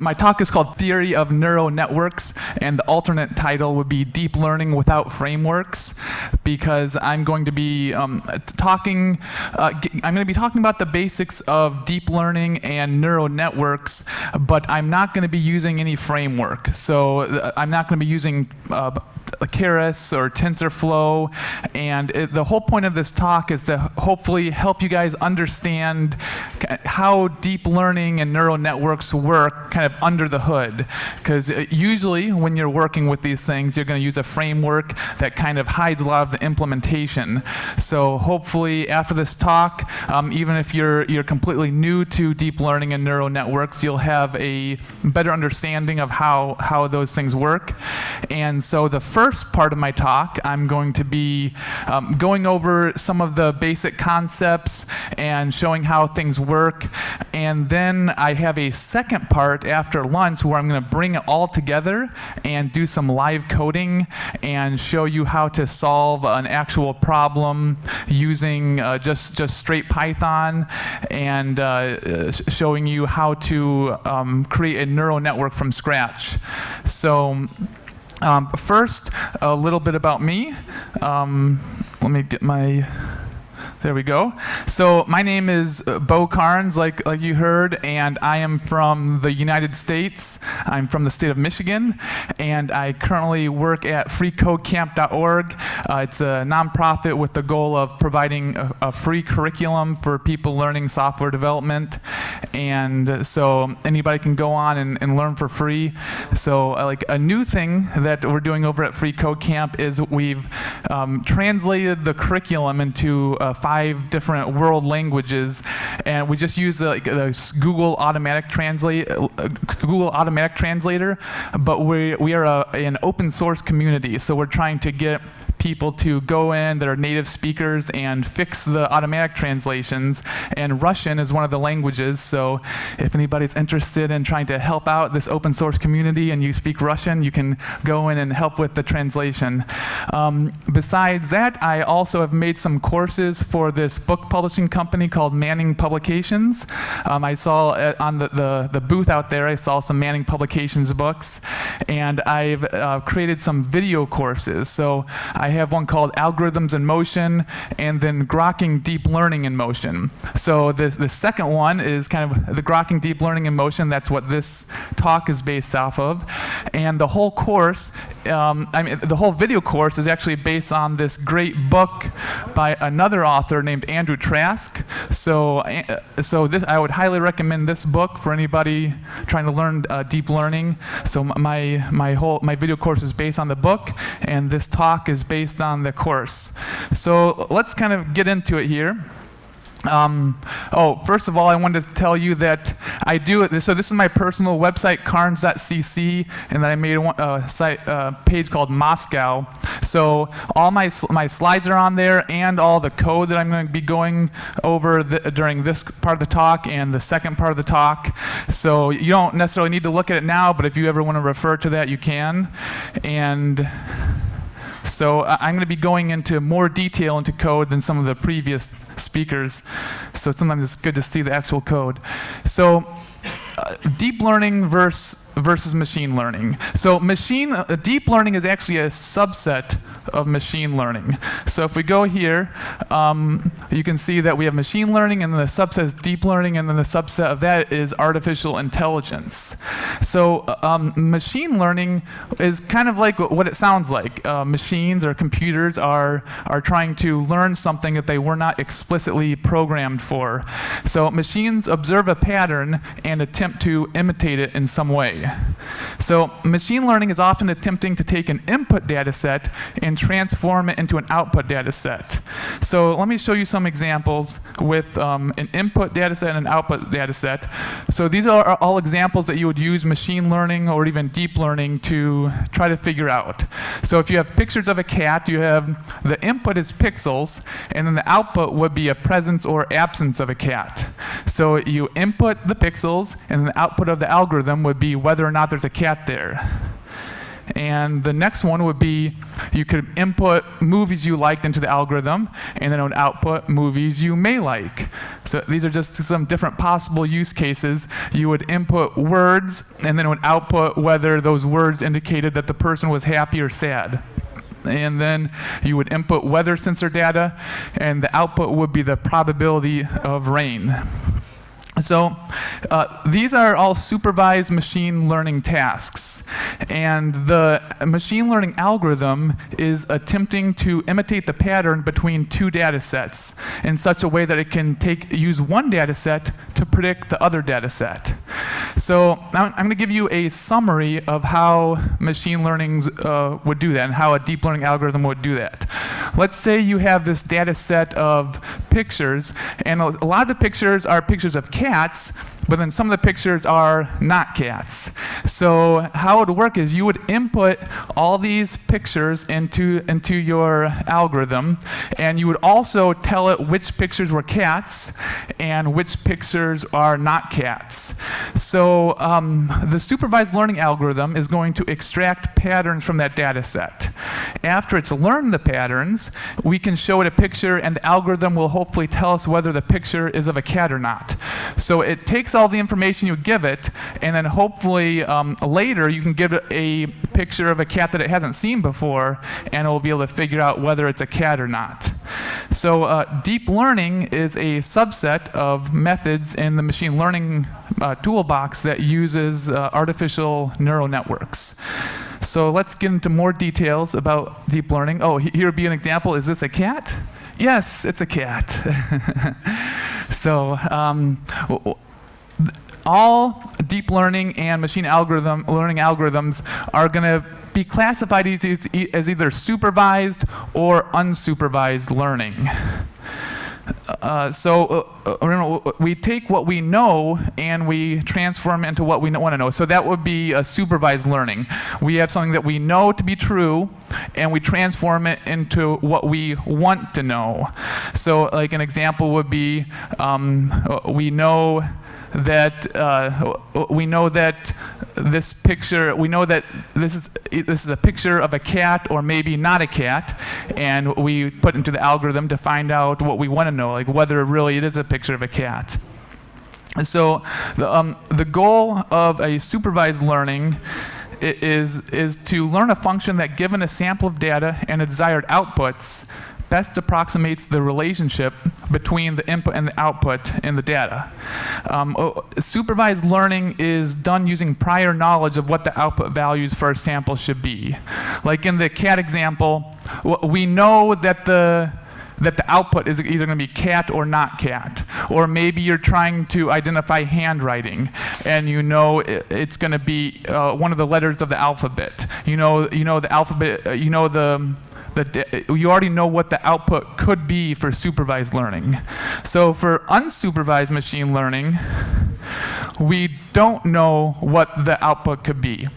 My talk is called Theory of Neural Networks, and the alternate title would be Deep Learning Without Frameworks, because I'm going to be talking about the basics of deep learning and neural networks, but I'm not going to be using any framework. So I'm not going to be using Keras or TensorFlow, and the whole point of this talk is to hopefully help you guys understand how deep learning and neural networks work kind of under the hood. Because usually when you're working with these things, you're going to use a framework that kind of hides a lot of the implementation. So hopefully after this talk, even if you're completely new to deep learning and neural networks, you'll have a better understanding of how those things work. And so the first part of my talk, I'm going to be going over some of the basic concepts and showing how things work. And then I have a second part after lunch where I'm going to bring it all together and do some live coding and show you how to solve an actual problem using just straight Python, and showing you how to create a neural network from scratch. So first, a little bit about me. Let me get my... There we go. So my name is Beau Carnes, like you heard, and I am from the United States. I'm from the state of Michigan, and I currently work at freeCodeCamp.org. It's a nonprofit with the goal of providing a free curriculum for people learning software development, and so anybody can go on and learn for free. So like a new thing that we're doing over at freeCodeCamp is we've translated the curriculum into 5 different world languages, and we just use the Google Automatic Translator, but we are an open source community, so we're trying to get people to go in that are native speakers and fix the automatic translations, and Russian is one of the languages, so if anybody's interested in trying to help out this open source community and you speak Russian, you can go in and help with the translation. Besides that, I also have made some courses for this book publishing company called Manning Publications. I saw on the booth out there, I saw some Manning Publications books, and I've created some video courses. So I have one called Algorithms in Motion, and then Grokking Deep Learning in Motion. So the second one is kind of the Grokking Deep Learning in Motion. That's what this talk is based off of. And the whole course, the whole video course is actually based on this great book by another author named Andrew Trask. So I would highly recommend this book for anybody trying to learn deep learning. So my video course is based on the book, and this talk is based on the course. So let's kind of get into it here. First of all, I wanted to tell you that I do it. So this is my personal website, carnes.cc, and then I made a page called Moscow. So all my slides are on there, and all the code that I'm going to be going over during this part of the talk and the second part of the talk. So you don't necessarily need to look at it now, but if you ever want to refer to that, you can. And so I'm going to be going into more detail into code than some of the previous speakers. So sometimes it's good to see the actual code. So deep learning versus machine learning. So deep learning is actually a subset of machine learning. So if we go here, you can see that we have machine learning, and then the subset is deep learning, and then the subset of that is artificial intelligence. So machine learning is kind of like what it sounds like. Machines or computers are trying to learn something that they were not explicitly programmed for. So machines observe a pattern and attempt to imitate it in some way. So machine learning is often attempting to take an input data set and transform it into an output data set. So let me show you some examples with an input data set and an output data set. So these are all examples that you would use machine learning or even deep learning to try to figure out. So if you have pictures of a cat, you have the input is pixels, and then the output would be a presence or absence of a cat. So you input the pixels, and the output of the algorithm would be whether or not there's a cat there. And the next one would be you could input movies you liked into the algorithm, and then it would output movies you may like. So these are just some different possible use cases. You would input words, and then it would output whether those words indicated that the person was happy or sad. And then you would input weather sensor data, and the output would be the probability of rain. So these are all supervised machine learning tasks. And the machine learning algorithm is attempting to imitate the pattern between two data sets in such a way that it can use one data set to predict the other data set. So I'm going to give you a summary of how machine learning would do that and how a deep learning algorithm would do that. Let's say you have this data set of pictures, and a lot of the pictures are pictures of cats, but then some of the pictures are not cats. So how it would work is you would input all these pictures into your algorithm, and you would also tell it which pictures were cats and which pictures are not cats. So the supervised learning algorithm is going to extract patterns from that data set. After it's learned the patterns, we can show it a picture, and the algorithm will hopefully tell us whether the picture is of a cat or not. So it takes all the information you give it, and then hopefully later you can give it a picture of a cat that it hasn't seen before, and it will be able to figure out whether it's a cat or not. So deep learning is a subset of methods in the machine learning toolbox that uses artificial neural networks. So let's get into more details about deep learning. Oh, here would be an example. Is this a cat? Yes, it's a cat. So all deep learning and machine learning algorithms are going to be classified as either supervised or unsupervised learning. We take what we know and we transform it into what we want to know. So that would be a supervised learning. We have something that we know to be true, and we transform it into what we want to know. So like an example would be we know that this picture, we know that this is a picture of a cat or maybe not a cat, and we put into the algorithm to find out what we want to know, like whether really it is a picture of a cat. So the goal of a supervised learning is to learn a function that, given a sample of data and its desired outputs, best approximates the relationship between the input and the output in the data. Supervised learning is done using prior knowledge of what the output values for a sample should be. Like in the cat example, we know that the output is either going to be cat or not cat. Or maybe you're trying to identify handwriting, and you know it's going to be one of the letters of the alphabet. You know the alphabet. You already know what the output could be for supervised learning. So for unsupervised machine learning, we don't know what the output could be.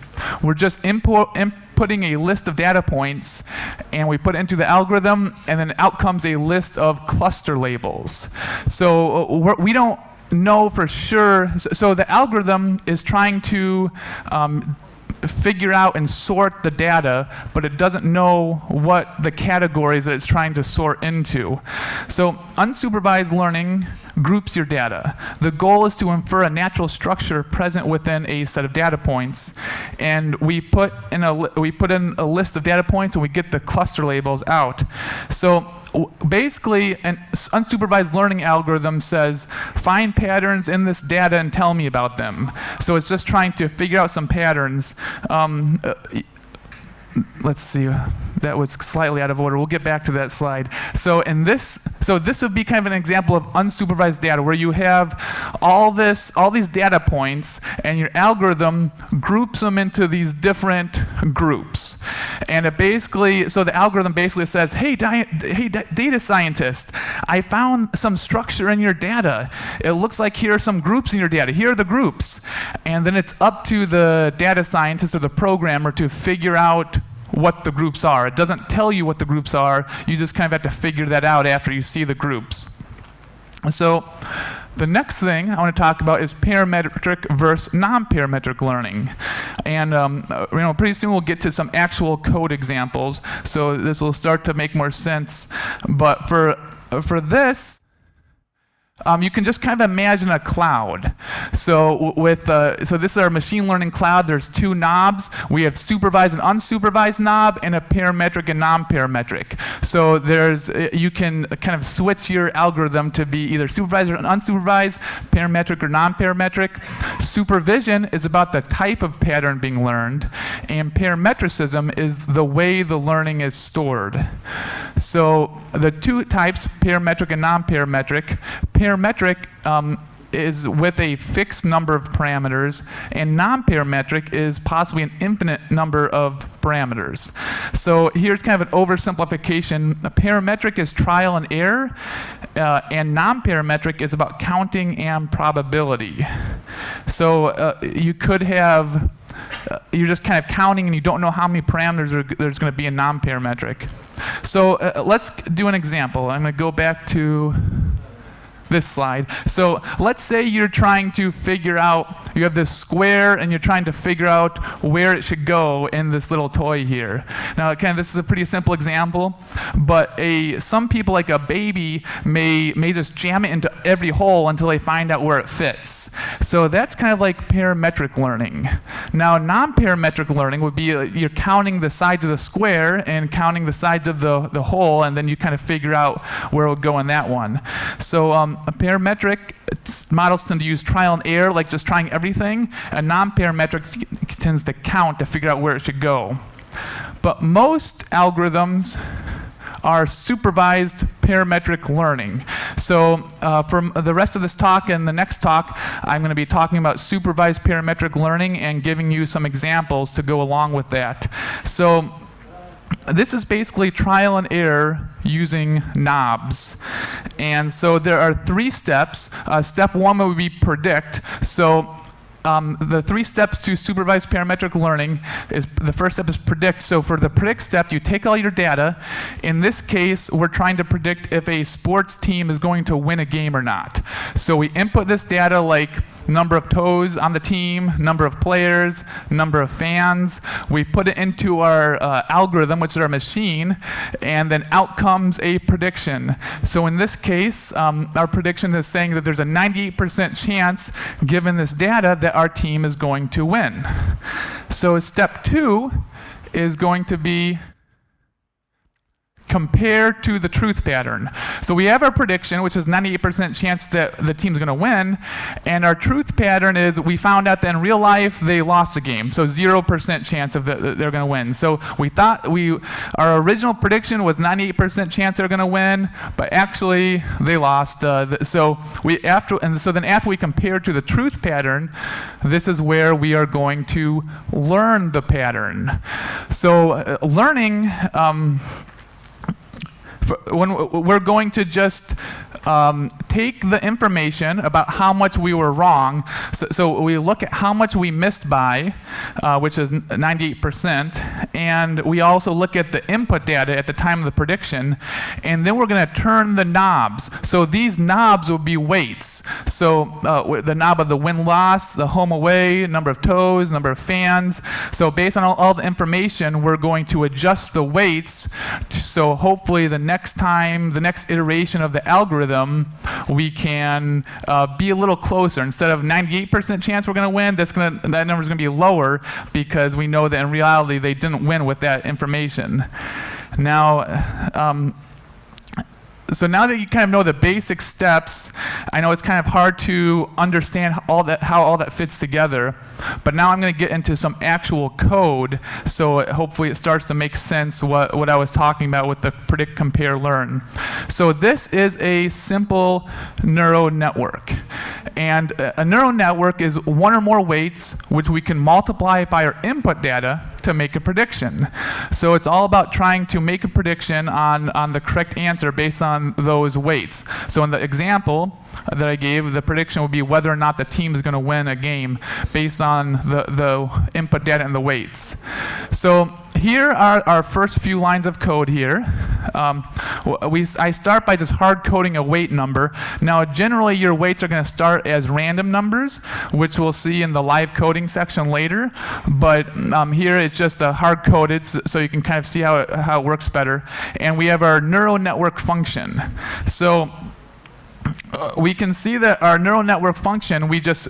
We're just inputting a list of data points, and we put it into the algorithm, and then out comes a list of cluster labels. So we don't know for sure. So the algorithm is trying to figure out and sort the data, but it doesn't know what the categories that it's trying to sort into. So unsupervised learning groups your data. The goal is to infer a natural structure present within a set of data points, and we put in a list of data points, and we get the cluster labels out. So basically, an unsupervised learning algorithm says, find patterns in this data and tell me about them. So it's just trying to figure out some patterns. Let's see, that was slightly out of order. We'll get back to that slide. So this would be kind of an example of unsupervised data, where you have all these data points, and your algorithm groups them into these different groups. And so the algorithm basically says, hey, data scientist, I found some structure in your data. It looks like here are some groups in your data. Here are the groups. And then it's up to the data scientist or the programmer to figure out what the groups are. It doesn't tell you what the groups are. You just kind of have to figure that out after you see the groups. So The next thing I want to talk about is parametric versus non-parametric learning. And pretty soon we'll get to some actual code examples, so this will start to make more sense. But for this, you can just kind of imagine a cloud. So so this is our machine learning cloud. There's two knobs. We have supervised and unsupervised knob, and a parametric and non-parametric. So you can kind of switch your algorithm to be either supervised or unsupervised, parametric or non-parametric. Supervision is about the type of pattern being learned, and parametricism is the way the learning is stored. So the two types, parametric and non-parametric. Parametric is with a fixed number of parameters, and non-parametric is possibly an infinite number of parameters. So here's kind of an oversimplification. Parametric is trial and error, and non-parametric is about counting and probability. So you could have you're just kind of counting and you don't know how many parameters there's going to be in non-parametric. So let's do an example. I'm going to go back to this slide. So let's say you're trying to figure out, you have this square and you're trying to figure out where it should go in this little toy here. Now this is a pretty simple example, but some people, like a baby, may just jam it into every hole until they find out where it fits. So that's kind of like parametric learning. Now non-parametric learning would be you're counting the sides of the square and counting the sides of the hole, and then you kind of figure out where it would go in that one. So a parametric models tend to use trial and error, like just trying everything. A non-parametric tends to count to figure out where it should go. But most algorithms are supervised parametric learning. So for the rest of this talk and the next talk, I'm going to be talking about supervised parametric learning and giving you some examples to go along with that. So this is basically trial and error using knobs. And so there are 3 steps. Step 1 would be predict. So the 3 steps to supervised parametric learning is, the first step is predict. So for the predict step, you take all your data. In this case, we're trying to predict if a sports team is going to win a game or not. So we input this data like number of toes on the team, number of players, number of fans. We put it into our algorithm, which is our machine, and then out comes a prediction. So in this case, our prediction is saying that there's a 98% chance, given this data, that our team is going to win. So step 2 is going to be compare to the truth pattern. So we have our prediction, which is 98% chance that the team's going to win, and our truth pattern is we found out that in real life they lost the game, so 0% chance of they're going to win. So we thought our original prediction was 98% chance they're going to win, but actually they lost. So then after we compare to the truth pattern, this is where we are going to learn the pattern. So learning. When we're going to just take the information about how much we were wrong. So we look at how much we missed by, which is 98%, and we also look at the input data at the time of the prediction, and then we're going to turn the knobs. So these knobs will be weights. So the knob of the win-loss, the home-away, number of toes, number of fans. So based on all the information, we're going to adjust the weights, so hopefully the next time, the next iteration of the algorithm, we can be a little closer. Instead of 98% chance we're going to win, that number is going to be lower, because we know that in reality they didn't win with that information. Now, so now that you kind of know the basic steps, I know it's kind of hard to understand how all that fits together, but now I'm going to get into some actual code, so hopefully it starts to make sense what I was talking about with the predict, compare, learn. So this is a simple neural network. And a neural network is one or more weights which we can multiply by our input data to make a prediction. So it's all about trying to make a prediction on the correct answer based on those weights. So in the example that I gave, the prediction would be whether or not the team is going to win a game based on the input data and the weights. So here are our first few lines of code here. I start by just hard coding a weight number. Now, generally, your weights are going to start as random numbers, which we'll see in the live coding section later. But here it's just hard coded, so you can kind of see how it works better. And we have our neural network function. So we can see that our neural network function, we just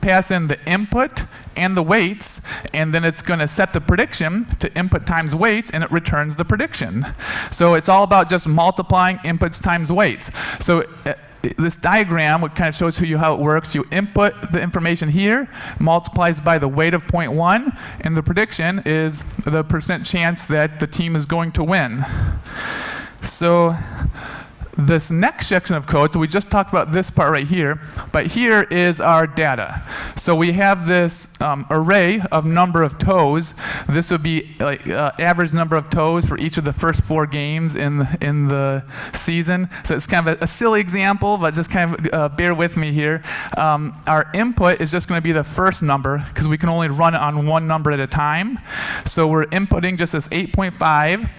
pass in the input and the weights, and then it's going to set the prediction to input times weights, and it returns the prediction. So it's all about just multiplying inputs times weights. So this diagram kind of shows you how it works. You input the information here, multiplies by the weight of 0.1, and the prediction is the % chance that the team is going to win. So this next section of code, so we just talked about this part right here, but here is our data. So we have this array of number of toes. This would be like average number of toes for each of the first 4 games in the season. So it's kind of a silly example, but just kind of bear with me here. Our input is just going to be the first number, because we can only run it on one number at a time. So we're inputting just this 8.5,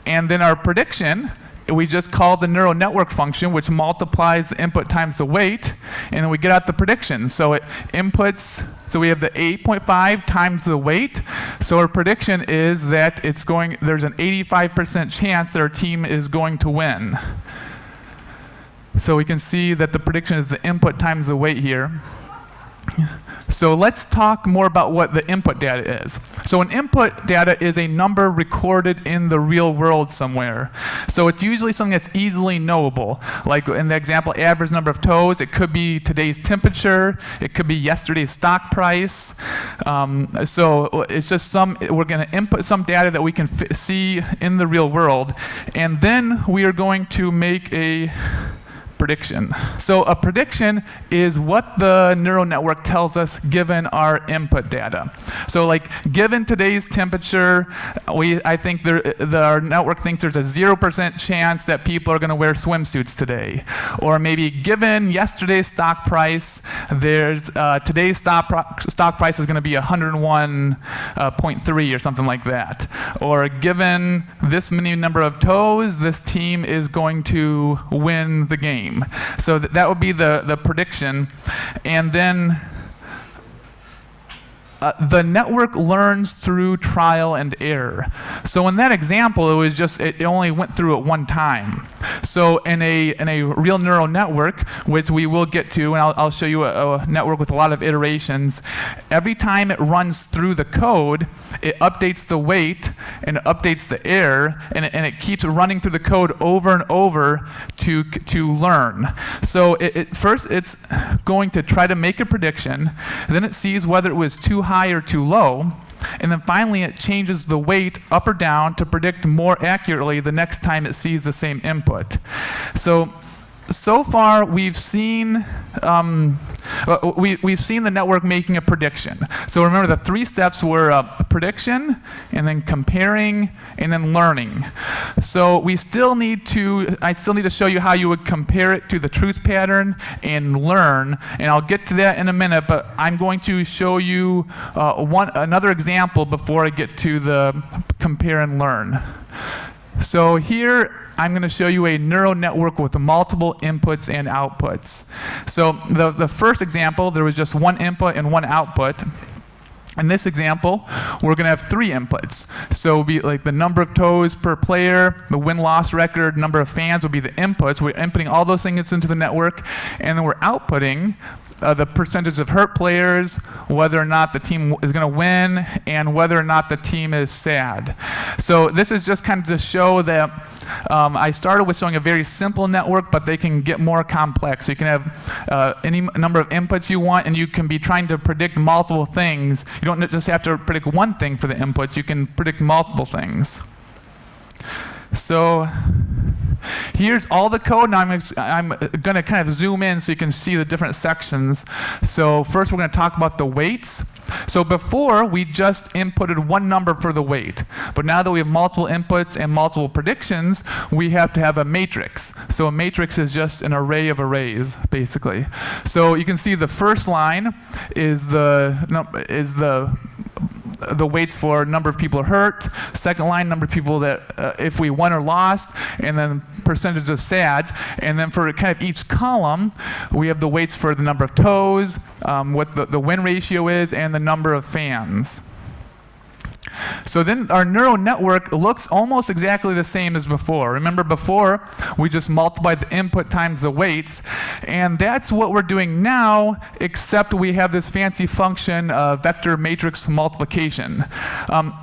and then our prediction, we just call the neural network function, which multiplies the input times the weight, and then we get out the prediction. So it inputs, so we have the 8.5 times the weight. So our prediction is that there's an 85% chance that our team is going to win. So we can see that the prediction is the input times the weight here. So let's talk more about what the input data is. So an input data is a number recorded in the real world somewhere. So it's usually something that's easily knowable. Like in the example, average number of toes, it could be today's temperature, it could be yesterday's stock price. So it's just we're going to input some data that we can see in the real world. And then we are going to make a prediction. So a prediction is what the neural network tells us given our input data. So like given today's temperature, I think our network thinks there's a 0% chance that people are going to wear swimsuits today. Or maybe given yesterday's stock price, today's stock price is going to be 101.3 or something like that. Or given this many number of toes, this team is going to win the game. So that would be the prediction. And then the network learns through trial and error. So in that example, it only went through it one time. So in a real neural network, which we will get to, and I'll show you a network with a lot of iterations, every time it runs through the code, it updates the weight and it updates the error, and it keeps running through the code over and over to learn. So first it's going to try to make a prediction, then it sees whether it was too high or too low, and then finally it changes the weight up or down to predict more accurately the next time it sees the same input. So far we've seen the network making a prediction. So remember, the 3 steps were prediction, and then comparing, and then learning. So I still need to show you how you would compare it to the truth pattern and learn, and I'll get to that in a minute, but I'm going to show you another example before I get to the compare and learn. So here I'm going to show you a neural network with multiple inputs and outputs. So the first example, there was just one input and one output. In this example, we're going to have 3 inputs. So it will be like the number of toes per player, the win-loss record, number of fans will be the inputs. We're inputting all those things into the network, and then we're outputting the percentage of hurt players, whether or not the team is going to win, and whether or not the team is sad. So this is just kind of to show that I started with showing a very simple network, but they can get more complex. So you can have any number of inputs you want, and you can be trying to predict multiple things. You don't just have to predict one thing for the inputs. You can predict multiple things. So here's all the code. Now I'm going to kind of zoom in so you can see the different sections. So first we're going to talk about the weights. So before, we just inputted one number for the weight. But now that we have multiple inputs and multiple predictions, we have to have a matrix. So a matrix is just an array of arrays, basically. So you can see the first line is the the weights for number of people hurt, second line, number of people that if we won or lost, and then percentage of sad. And then for kind of each column, we have the weights for the number of toes, what the win ratio is, and the number of fans. So then our neural network looks almost exactly the same as before. Remember before, we just multiplied the input times the weights, and that's what we're doing now, except we have this fancy function, vector matrix multiplication.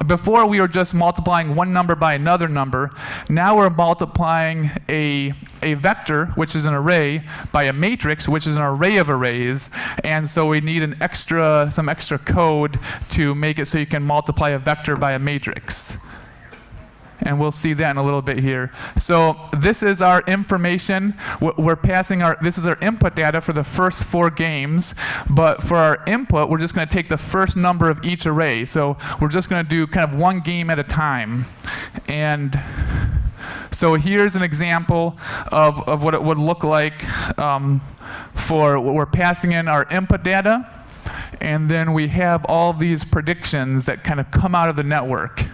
Before we were just multiplying one number by another number. Now we're multiplying a vector, which is an array, by a matrix, which is an array of arrays, and so we need some extra code to make it so you can multiply a vector by a matrix. And we'll see that in a little bit here. So this is our information. This is our input data for the first 4 games, but for our input, we're just going to take the first number of each array. So we're just going to do kind of one game at a time. And so here's an example of what it would look like for what we're passing in our input data. And then we have all these predictions that kind of come out of the network.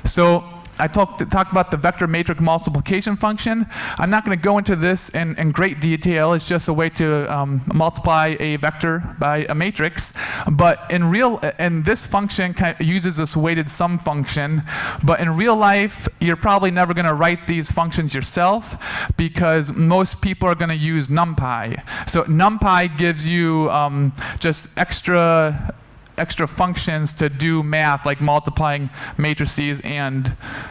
So I talked about the vector matrix multiplication function. I'm not going to go into this in great detail. It's just a way to multiply a vector by a matrix. But and this function kind of uses this weighted sum function. But in real life, you're probably never going to write these functions yourself because most people are going to use NumPy. So NumPy gives you just extra functions to do math, like multiplying matrices and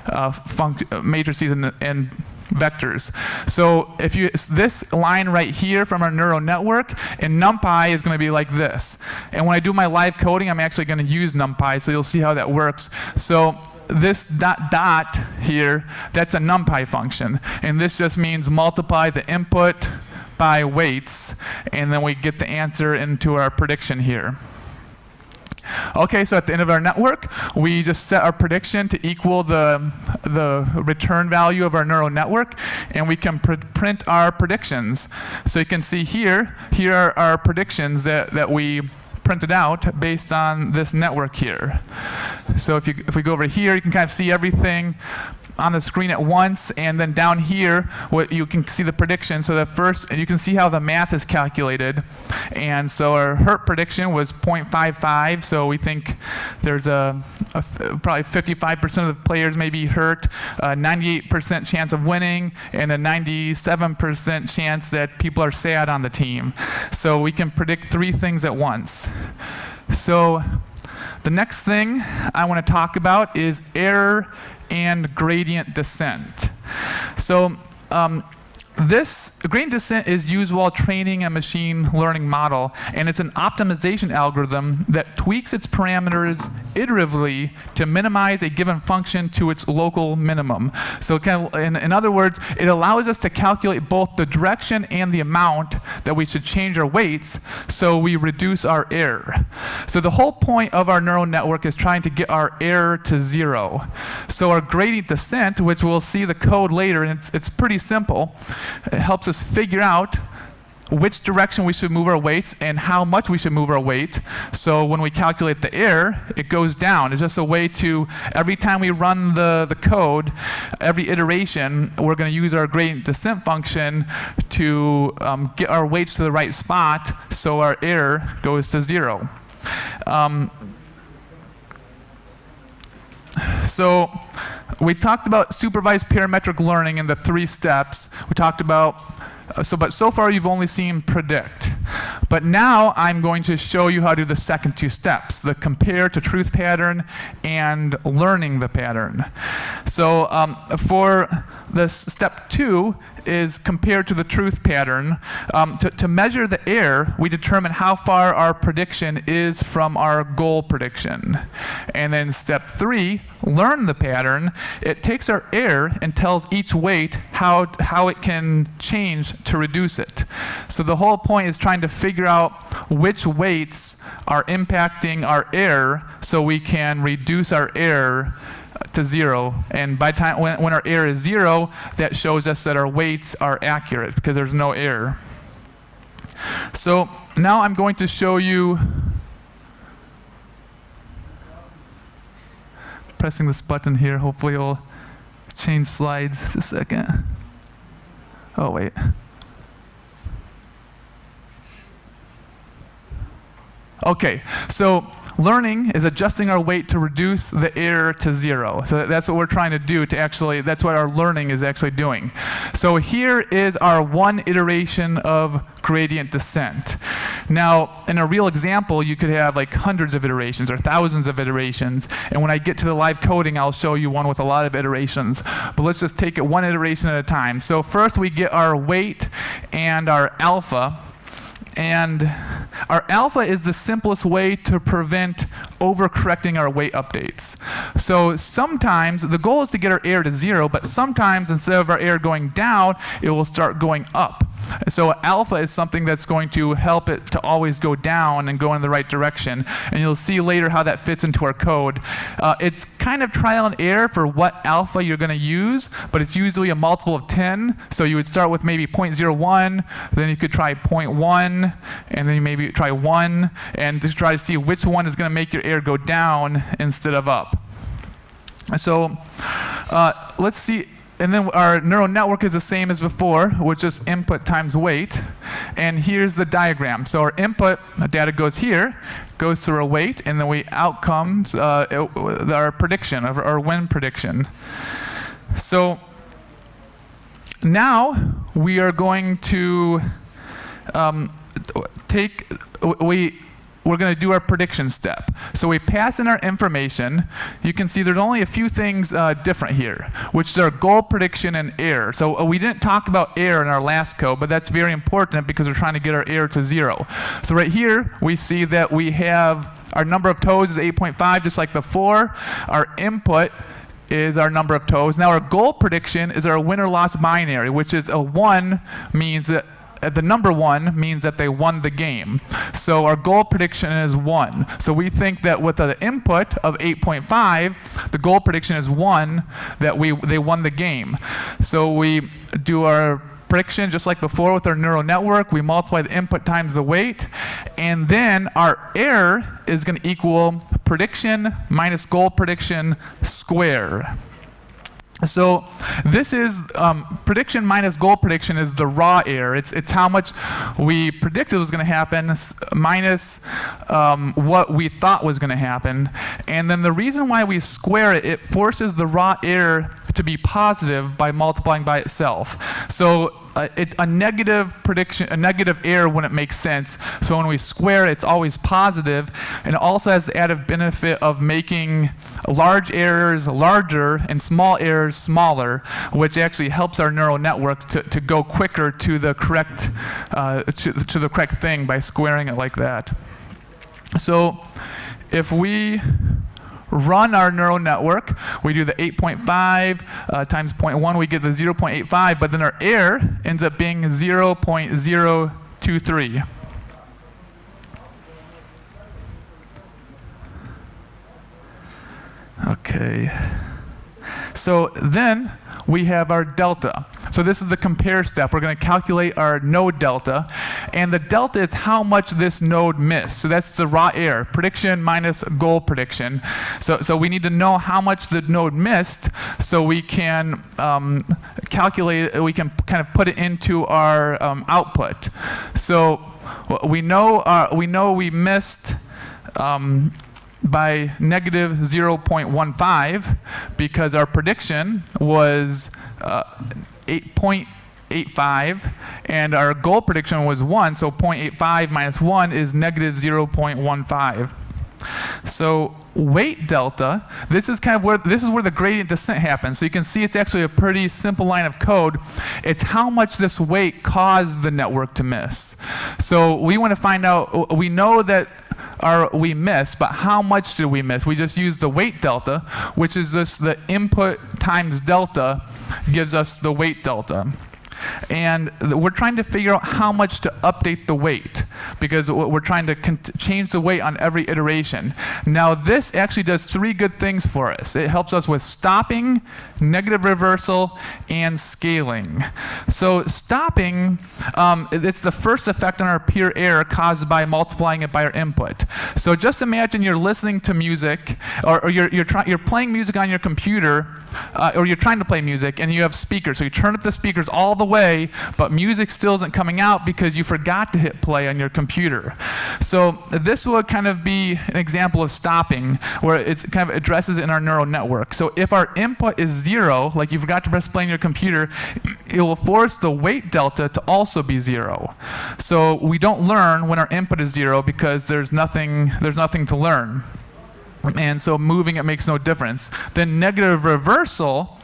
and vectors. So this line right here from our neural network in NumPy is going to be like this. And when I do my live coding, I'm actually going to use NumPy, so you'll see how that works. So this dot here, that's a NumPy function. And this just means multiply the input by weights, and then we get the answer into our prediction here. Okay, so at the end of our network, we just set our prediction to equal the return value of our neural network, and we can print our predictions. So you can see here are our predictions that we printed out based on this network here. So if we go over here, you can kind of see everything on the screen at once, and then down here you can see the prediction. So you can see how the math is calculated, and so our hurt prediction was 0.55, so we think there's probably 55% of the players may be hurt, 98% chance of winning, and a 97% chance that people are sad on the team. So we can predict 3 things at once. So the next thing I want to talk about is error and gradient descent. So the gradient descent is used while training a machine learning model, and it's an optimization algorithm that tweaks its parameters iteratively to minimize a given function to its local minimum. So in other words, it allows us to calculate both the direction and the amount that we should change our weights, so we reduce our error. So the whole point of our neural network is trying to get our error to 0. So our gradient descent, which we'll see the code later, and it's pretty simple. It helps us figure out which direction we should move our weights and how much we should move our weight. So when we calculate the error, it goes down. It's just a way to, every time we run the code, every iteration, we're going to use our gradient descent function to get our weights to the right spot so our error goes to 0. So we talked about supervised parametric learning in the 3 steps. We talked about, but so far you've only seen predict. But now I'm going to show you how to do the second 2 steps, the compare to truth pattern and learning the pattern. So for this step 2 is compared to the truth pattern. To measure the error, we determine how far our prediction is from our goal prediction. And then step 3, learn the pattern. It takes our error and tells each weight how it can change to reduce it. So the whole point is trying to figure out which weights are impacting our error so we can reduce our error to 0, and by time when our error is 0, that shows us that our weights are accurate because there's no error. So now I'm going to show you pressing this button here. Hopefully it'll change slides. Just a second. Oh, wait. Okay, so learning is adjusting our weight to reduce the error to 0. So that's what we're trying to do to actually, that's what our learning is actually doing. So here is our one iteration of gradient descent. Now, in a real example, you could have like hundreds of iterations or thousands of iterations. And when I get to the live coding, I'll show you one with a lot of iterations. But let's just take it one iteration at a time. So first we get our weight and our alpha. And our alpha is the simplest way to prevent overcorrecting our weight updates. So sometimes the goal is to get our error to 0, but sometimes instead of our error going down, it will start going up. So alpha is something that's going to help it to always go down and go in the right direction. And you'll see later how that fits into our code. It's kind of trial and error for what alpha you're going to use, but it's usually a multiple of 10. So you would start with maybe 0.01, then you could try 0.1, and then you maybe try 1, and just try to see which one is going to make your error go down instead of up. So let's see. And then our neural network is the same as before, which is input times weight. And here's the diagram. So our input data goes here, goes through our weight, and then we outcomes our prediction, our win prediction. So now we are going to we're going to do our prediction step. So we pass in our information. You can see there's only a few things different here, which is our goal prediction and error. So we didn't talk about error in our last code, but that's very important because we're trying to get our error to 0. So right here, we see that we have our number of toes is 8.5, just like before. Our input is our number of toes. Now our goal prediction is our win or loss binary, which is a 1 means that the number 1 means that they won the game. So our goal prediction is 1. So we think that with the input of 8.5, the goal prediction is 1, that they won the game. So we do our prediction just like before with our neural network. We multiply the input times the weight, and then our error is going to equal prediction minus goal prediction squared. So this is prediction minus goal prediction is the raw error. It's how much we predicted was going to happen minus what we thought was going to happen. And then the reason why we square it, it forces the raw error to be positive by multiplying by itself. So a negative prediction, a negative error wouldn't make sense. So when we square it, it's always positive. And it also has the added benefit of making large errors larger and small errors smaller, which actually helps our neural network to go quicker to the correct to the correct thing by squaring it like that. So if we run our neural network, we do the 8.5 times 0.1, we get the 0.85, but then our error ends up being 0.023. Okay. So then we have our delta. So this is the compare step. We're going to calculate our node delta, and the delta is how much this node missed. So that's the raw error, prediction minus goal prediction. So we need to know how much the node missed, so we can calculate. We can kind of put it into our output. So we know we missed by negative 0.15 because our prediction was 8.85 and our goal prediction was 1, so 0.85 minus 1 is negative 0.15. So weight delta, this is where the gradient descent happens. So you can see it's actually a pretty simple line of code. It's how much this weight caused the network to miss. So we want to find out, we know that we missed, but how much did we miss? We just use the weight delta, which is just the input times delta gives us the weight delta. and we're trying to figure out how much to update the weight, because we're trying to change the weight on every iteration. Now this actually does three good things for us. It helps us with stopping, negative reversal, and scaling. So stopping, it's the first effect on our pure error caused by multiplying it by our input. So just imagine you're listening to music, or you're playing music on your computer, or you're trying to play music, and you have speakers. So you turn up the speakers all the way, but music still isn't coming out because you forgot to hit play on your computer. So this would kind of be an example of stopping, where it's kind of addresses it in our neural network. So if our input is 0, like you forgot to press play on your computer, it will force the weight delta to also be 0. So we don't learn when our input is 0 because there's nothing to learn. And so moving it makes no difference. Then negative reversal,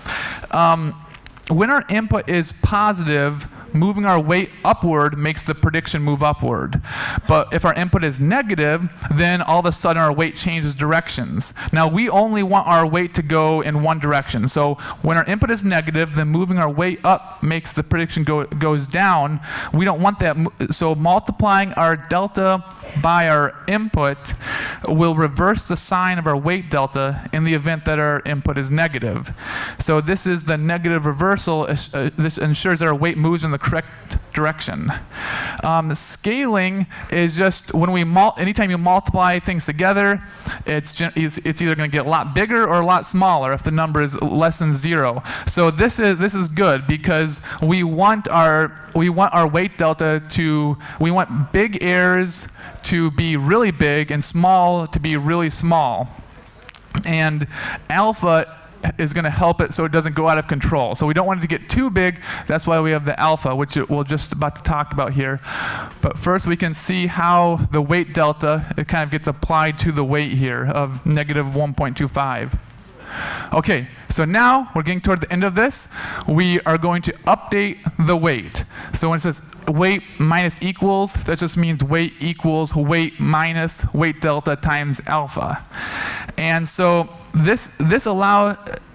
when our input is positive, moving our weight upward makes the prediction move upward. But if our input is negative, then all of a sudden our weight changes directions. Now we only want our weight to go in one direction. So when our input is negative, then moving our weight up makes the prediction goes down. We don't want that. So multiplying our delta by our input will reverse the sign of our weight delta in the event that our input is negative. So this is the negative reversal. This ensures that our weight moves in the correct direction. Scaling is just when anytime you multiply things together, it's either going to get a lot bigger or a lot smaller if the number is less than 0. So this is good because we want our weight delta we want big errors to be really big and small to be really small. And alpha is going to help it so it doesn't go out of control. So we don't want it to get too big. That's why we have the alpha, which we'll just about to talk about here. But first we can see how the weight delta, it kind of gets applied to the weight here of negative 1.25. Okay, so now we're getting toward the end of this. We are going to update the weight. So when it says weight minus equals, that just means weight equals weight minus weight delta times alpha. And so we're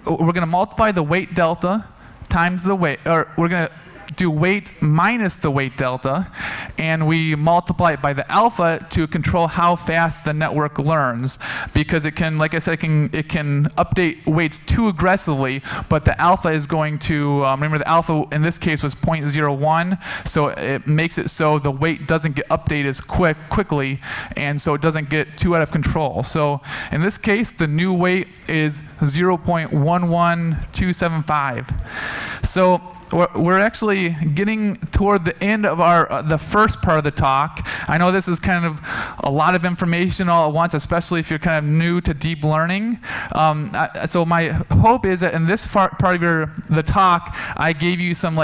going to multiply the weight delta times the weight, or we're going to do weight minus the weight delta, and we multiply it by the alpha to control how fast the network learns, because it can, like I said, it can update weights too aggressively, but the alpha is going to, remember the alpha in this case was 0.01, so it makes it so the weight doesn't get updated as quickly, and so it doesn't get too out of control. So in this case, the new weight is 0.11275. So we're actually getting toward the end of the first part of the talk. I know this is kind of a lot of information all at once, especially if you're kind of new to deep learning. So my hope is that in this part of the talk, I gave you some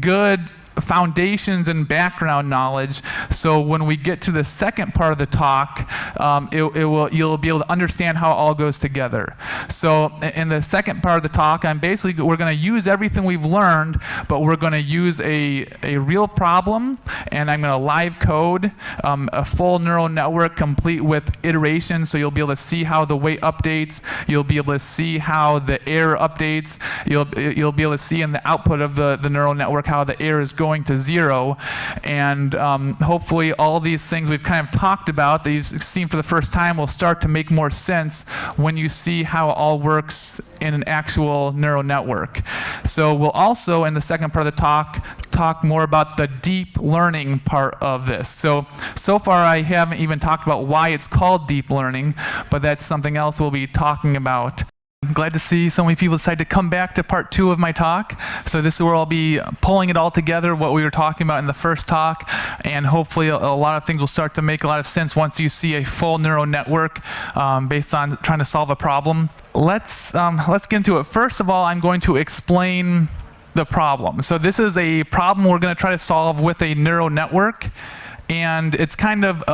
good foundations and background knowledge, so when we get to the second part of the talk, you'll be able to understand how it all goes together. So in the second part of the talk, we're going to use everything we've learned, but we're going to use a real problem, and I'm going to live code a full neural network complete with iterations, so you'll be able to see how the weight updates, you'll be able to see how the error updates, you'll be able to see in the output of the neural network how the error is going to 0, and hopefully all these things we've kind of talked about that you've seen for the first time will start to make more sense when you see how it all works in an actual neural network. So we'll also, in the second part of the talk more about the deep learning part of this. So far I haven't even talked about why it's called deep learning, but that's something else we'll be talking about. I'm glad to see so many people decide to come back to part 2 of my talk. So this is where I'll be pulling it all together, what we were talking about in the first talk, and hopefully a lot of things will start to make a lot of sense once you see a full neural network based on trying to solve a problem. Let's get into it. First of all, I'm going to explain the problem. So this is a problem we're going to try to solve with a neural network, and it's kind of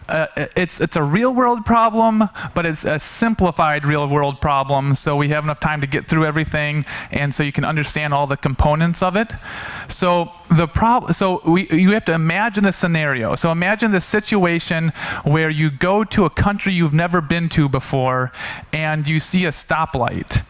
it's a real-world problem, but it's a simplified real-world problem, so we have enough time to get through everything, and so you can understand all the components of it. So you have to imagine a scenario. So imagine the situation where you go to a country you've never been to before, and you see a stoplight.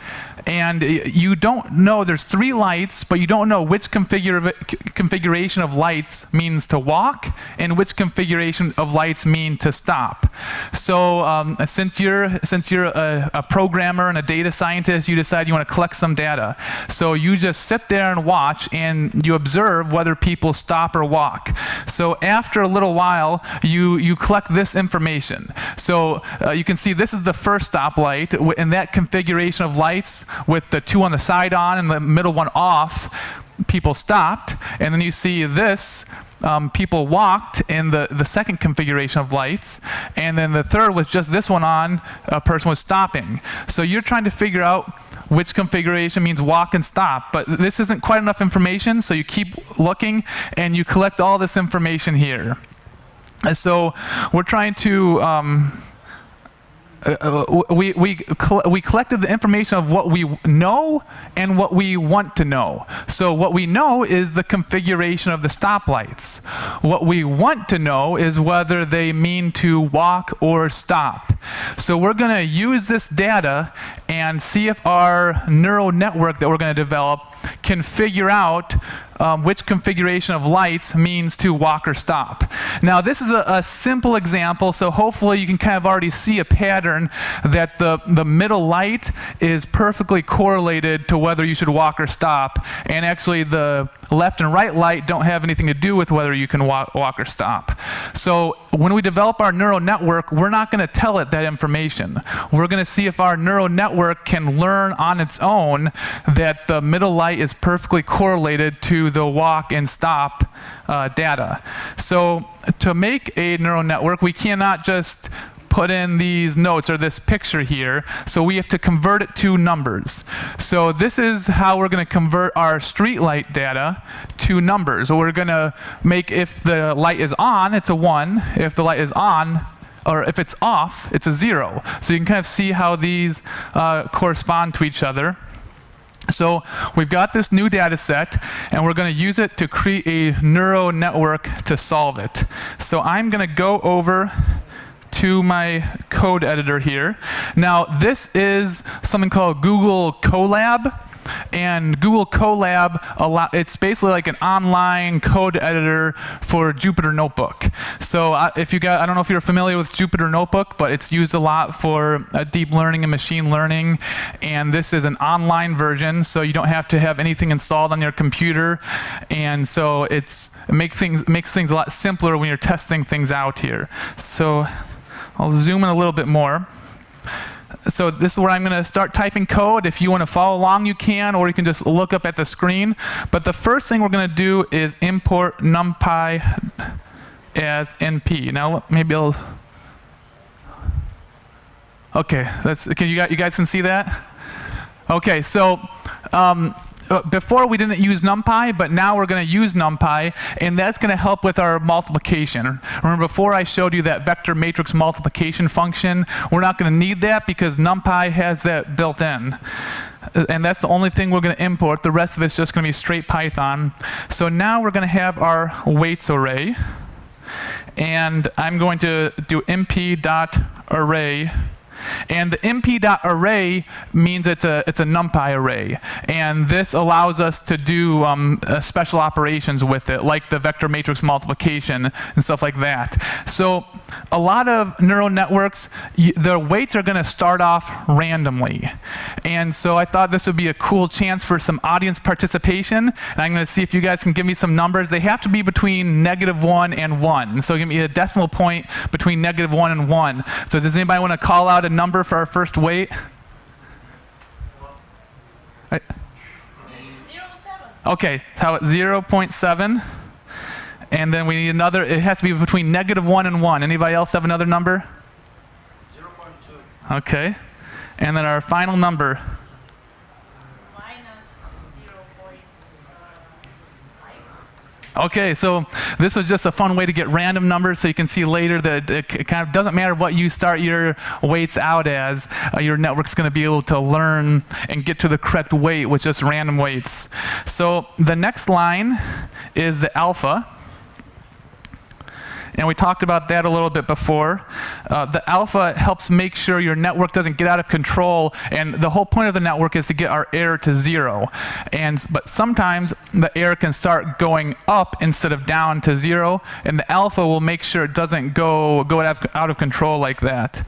And you don't know, there's 3 lights, but you don't know which configuration of lights means to walk and which configuration of lights mean to stop. So since you're a programmer and a data scientist, you decide you want to collect some data. So you just sit there and watch, and you observe whether people stop or walk. So after a little while, you collect this information. So you can see this is the first stoplight, and that configuration of lights with the 2 on the side on and the middle one off, people stopped. And then you see this, people walked in the second configuration of lights. And then the third was just this one on, a person was stopping. So you're trying to figure out which configuration means walk and stop. But this isn't quite enough information, so you keep looking and you collect all this information here. And so we're trying to we collected the information of what we know and what we want to know. So what we know is the configuration of the stoplights. What we want to know is whether they mean to walk or stop. So we're going to use this data and see if our neural network that we're going to develop can figure out which configuration of lights means to walk or stop. Now this is a simple example, so hopefully you can kind of already see a pattern that the middle light is perfectly correlated to whether you should walk or stop, and actually the left and right light don't have anything to do with whether you can walk or stop. So when we develop our neural network, we're not going to tell it that information. We're going to see if our neural network can learn on its own that the middle light is perfectly correlated to the walk and stop data. So to make a neural network, we cannot just put in these notes or this picture here, so we have to convert it to numbers. So this is how we're going to convert our street light data to numbers. So we're going to make, if the light is on, it's a 1. If the light is on, or if it's off, it's a 0. So you can kind of see how these correspond to each other. So we've got this new data set, and we're going to use it to create a neural network to solve it. So I'm going to go over to my code editor here. Now this is something called Google Colab. And Google Colab, it's basically like an online code editor for Jupyter Notebook. So I don't know if you're familiar with Jupyter Notebook, but it's used a lot for deep learning and machine learning. And this is an online version, so you don't have to have anything installed on your computer. And so it makes things a lot simpler when you're testing things out here. So I'll zoom in a little bit more. So this is where I'm going to start typing code. If you want to follow along, you can, or you can just look up at the screen. But the first thing we're going to do is import NumPy as NP. Now maybe I'll. Okay, you guys can see that? Okay, so before we didn't use NumPy, but now we're going to use NumPy, and that's going to help with our multiplication. Remember, before I showed you that vector matrix multiplication function, we're not going to need that because NumPy has that built in. And that's the only thing we're going to import. The rest of it's just going to be straight Python. So now we're going to have our weights array, and I'm going to do mp.array. And the mp.array means it's a NumPy array. And this allows us to do special operations with it, like the vector matrix multiplication and stuff like that. So a lot of neural networks, their weights are going to start off randomly. And so I thought this would be a cool chance for some audience participation. And I'm going to see if you guys can give me some numbers. They have to be between -1 and 1. So give me a decimal point between -1 and 1. So does anybody want to call out a number for our first weight? 0.7. Okay, how about 0.7? And then we need another, it has to be between -1 and 1. Anybody else have another number? 0.2. Okay. And then our final number? Okay, so this was just a fun way to get random numbers, so you can see later that it kind of doesn't matter what you start your weights out as, your network's going to be able to learn and get to the correct weight with just random weights. So the next line is the alpha. And we talked about that a little bit before. The alpha helps make sure your network doesn't get out of control, and the whole point of the network is to get our error to 0. But sometimes the error can start going up instead of down to 0, and the alpha will make sure it doesn't go out of control like that.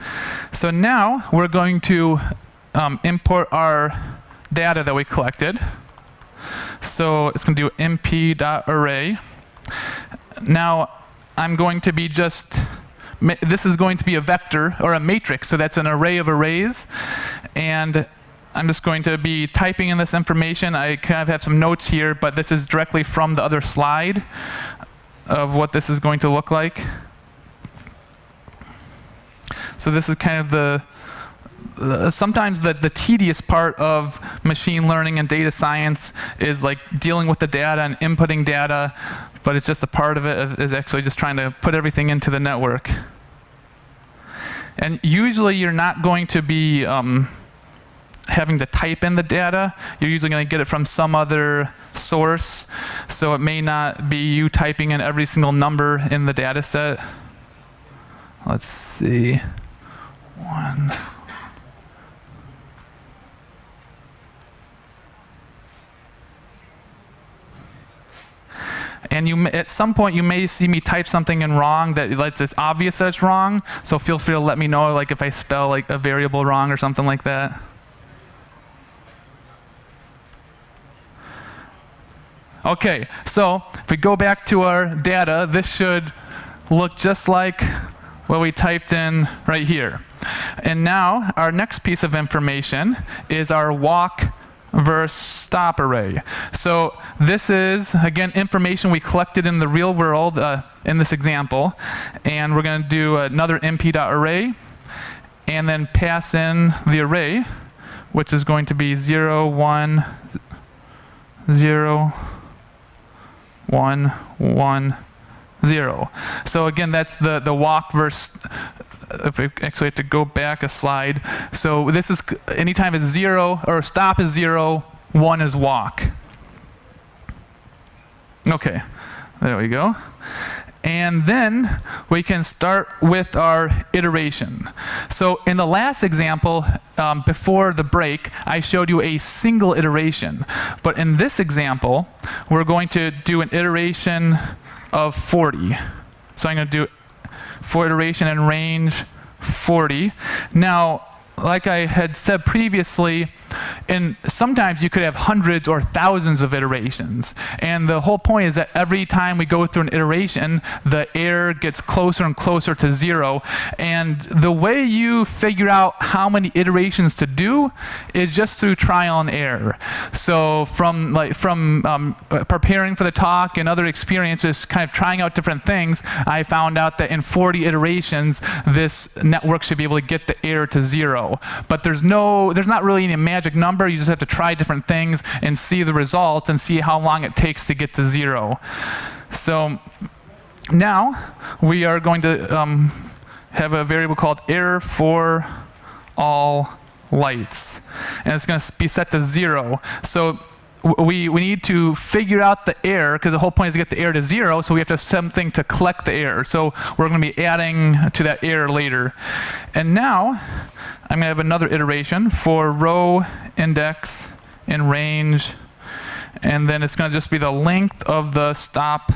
So now we're going to import our data that we collected. So it's going to do mp.array. Now I'm going to be this is going to be a vector or a matrix, so that's an array of arrays. And I'm just going to be typing in this information. I kind of have some notes here, but this is directly from the other slide of what this is going to look like. So this is kind of sometimes the tedious part of machine learning and data science is like dealing with the data and inputting data, but it's just a part of it is actually just trying to put everything into the network. And usually you're not going to be having to type in the data. You're usually going to get it from some other source, so it may not be you typing in every single number in the data set. Let's see. 1. And at some point you may see me type something in wrong that it's obvious that it's wrong, so feel free to let me know, like if I spell like a variable wrong or something like that. Okay, so if we go back to our data, this should look just like what we typed in right here. And now our next piece of information is our walk versus stop array. So this is, again, information we collected in the real world in this example. And we're going to do another mp.array and then pass in the array, which is going to be 0, 1, 0, 1, 1, 0. So again, that's the walk versus, if we actually have to go back a slide. So this is, anytime it's 0, or stop is 0, 1 is walk. Okay, there we go. And then we can start with our iteration. So in the last example, before the break, I showed you a single iteration. But in this example, we're going to do an iteration of 40. So I'm going to do for iteration and range 40. Now, like I had said previously, and sometimes you could have hundreds or thousands of iterations. And the whole point is that every time we go through an iteration, the error gets closer and closer to 0. And the way you figure out how many iterations to do is just through trial and error. So from preparing for the talk and other experiences, kind of trying out different things, I found out that in 40 iterations, this network should be able to get the error to 0. But there's not really any magic number. You just have to try different things and see the results and see how long it takes to get to 0. So now we are going to have a variable called error for all lights. And it's going to be set to 0. So we need to figure out the error, because the whole point is to get the error to 0, so we have to have something to collect the error. So we're going to be adding to that error later. And now I'm going to have another iteration for row, index, and range. And then it's going to just be the length of the stop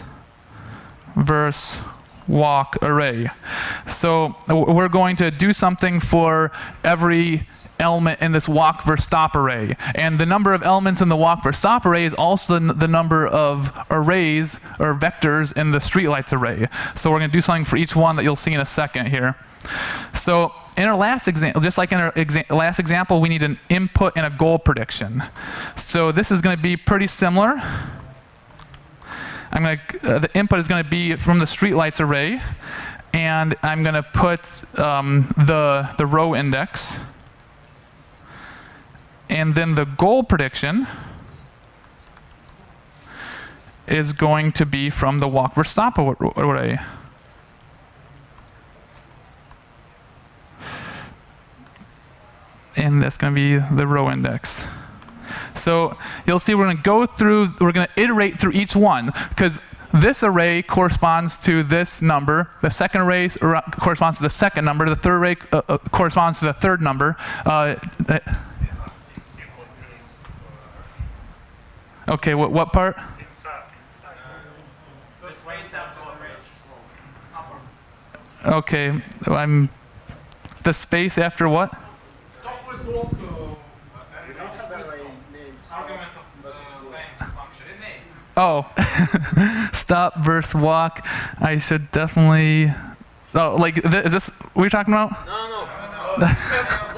versus walk array. So we're going to do something for every element in this walk versus stop array. And the number of elements in the walk versus stop array is also the number of arrays or vectors in the streetlights array. So we're going to do something for each one that you'll see in a second here. So in our last example, just like in our last example, we need an input and a goal prediction. So this is going to be pretty similar. The input is going to be from the streetlights array, and I'm going to put the row index. And then the goal prediction is going to be from the walk versus stop array. And that's going to be the row index. So you'll see we're going to go through, we're going to iterate through each one, because this array corresponds to this number, the second array corresponds to the second number, the third array corresponds to the third number. Okay, what part? Okay, the space after what? Oh, stop versus walk. I should definitely. Oh, like is this what you're talking about? No.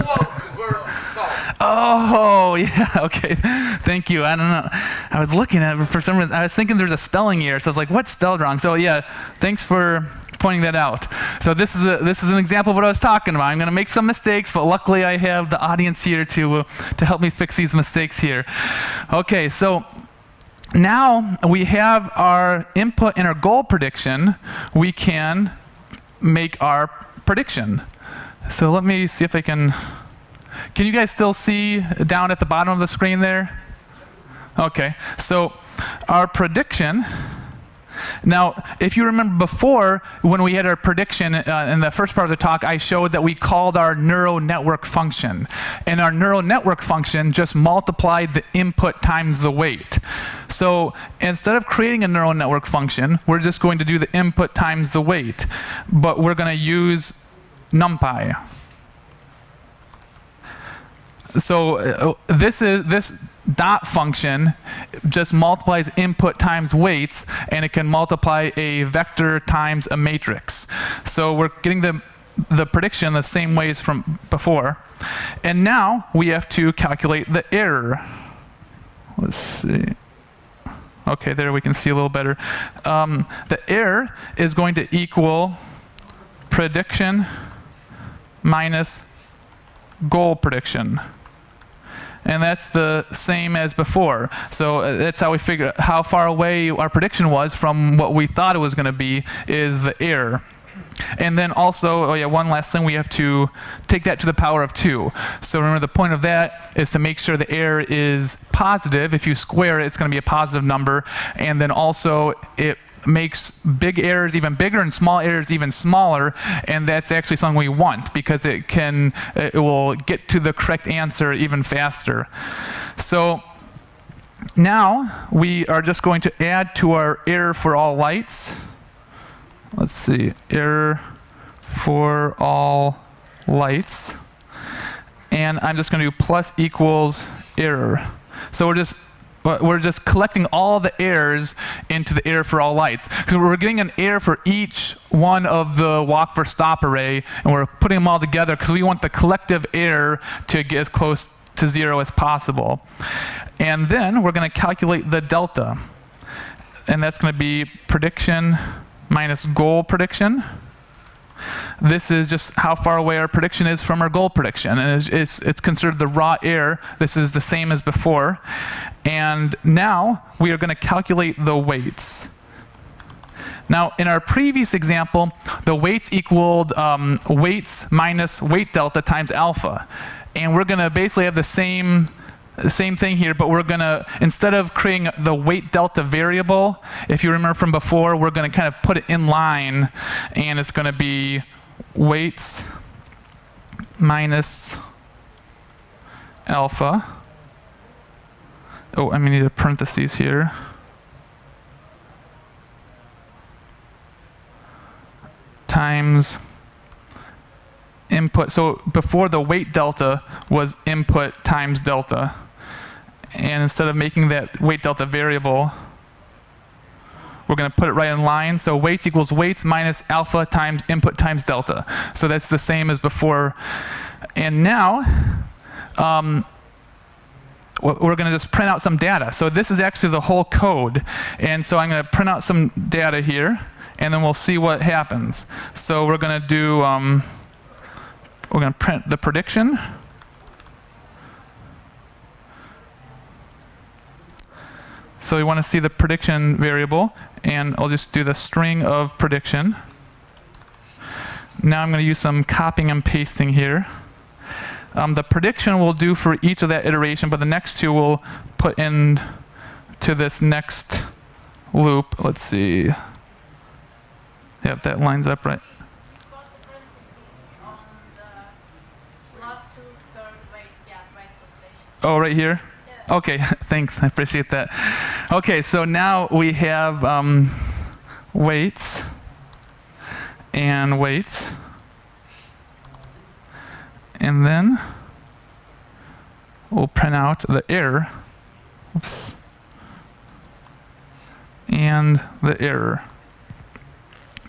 Walk versus stop. Oh, yeah. Okay. Thank you. I don't know. I was looking at it for some reason. I was thinking there's a spelling error, so I was like, "What's spelled wrong?" So yeah, thanks for pointing that out. So this is an example of what I was talking about. I'm going to make some mistakes, but luckily I have the audience here to help me fix these mistakes here. Okay. So now we have our input and our goal prediction. We can make our prediction. So let me see if I can you guys still see down at the bottom of the screen there? Okay, so our prediction. Now, if you remember before, when we had our prediction in the first part of the talk, I showed that we called our neural network function. And our neural network function just multiplied the input times the weight. So instead of creating a neural network function, we're just going to do the input times the weight. But we're going to use NumPy. So this dot function just multiplies input times weights, and it can multiply a vector times a matrix. So we're getting the prediction the same way as from before. And now we have to calculate the error. Let's see. Okay, there we can see a little better. The error is going to equal prediction minus goal prediction. And that's the same as before. So that's how we figure out how far away our prediction was from what we thought it was going to be, is the error. And then also, oh yeah, one last thing, we have to take that to the power of 2. So remember, the point of that is to make sure the error is positive. If you square it, it's going to be a positive number. And then also, it makes big errors even bigger and small errors even smaller, and that's actually something we want, because it will get to the correct answer even faster. So now we are just going to add to our error for all lights. Let's see, error for all lights, and I'm just going to do plus equals error. So we're just collecting all the errors into the error for all lights. So we're getting an error for each one of the walk versus stop array, and we're putting them all together because we want the collective error to get as close to 0 as possible. And then we're going to calculate the delta. And that's going to be prediction minus goal prediction. This is just how far away our prediction is from our goal prediction, and it's considered the raw error. This is the same as before. And now we are going to calculate the weights. Now, in our previous example, the weights equaled weights minus weight delta times alpha. And we're going to basically have the same thing here, but we're going to, instead of creating the weight delta variable, if you remember from before, we're going to kind of put it in line, and it's going to be weights minus alpha. Oh, I need a parentheses here. Times input. So before, the weight delta was input times delta. And instead of making that weight delta variable, we're going to put it right in line. So weights equals weights minus alpha times input times delta. So that's the same as before. And now, we're going to just print out some data. So this is actually the whole code. And so I'm going to print out some data here, and then we'll see what happens. So we're going to do, we're going to print the prediction. So we want to see the prediction variable, and I'll just do the string of prediction. Now I'm going to use some copying and pasting here. The prediction will do for each of that iteration, but the next two we'll put in to this next loop. Let's see. Yep, that lines up right. Oh, right here? Yeah. Okay, thanks. I appreciate that. Okay, so now we have weights and weights. And then we'll print out the error. Oops. And the error.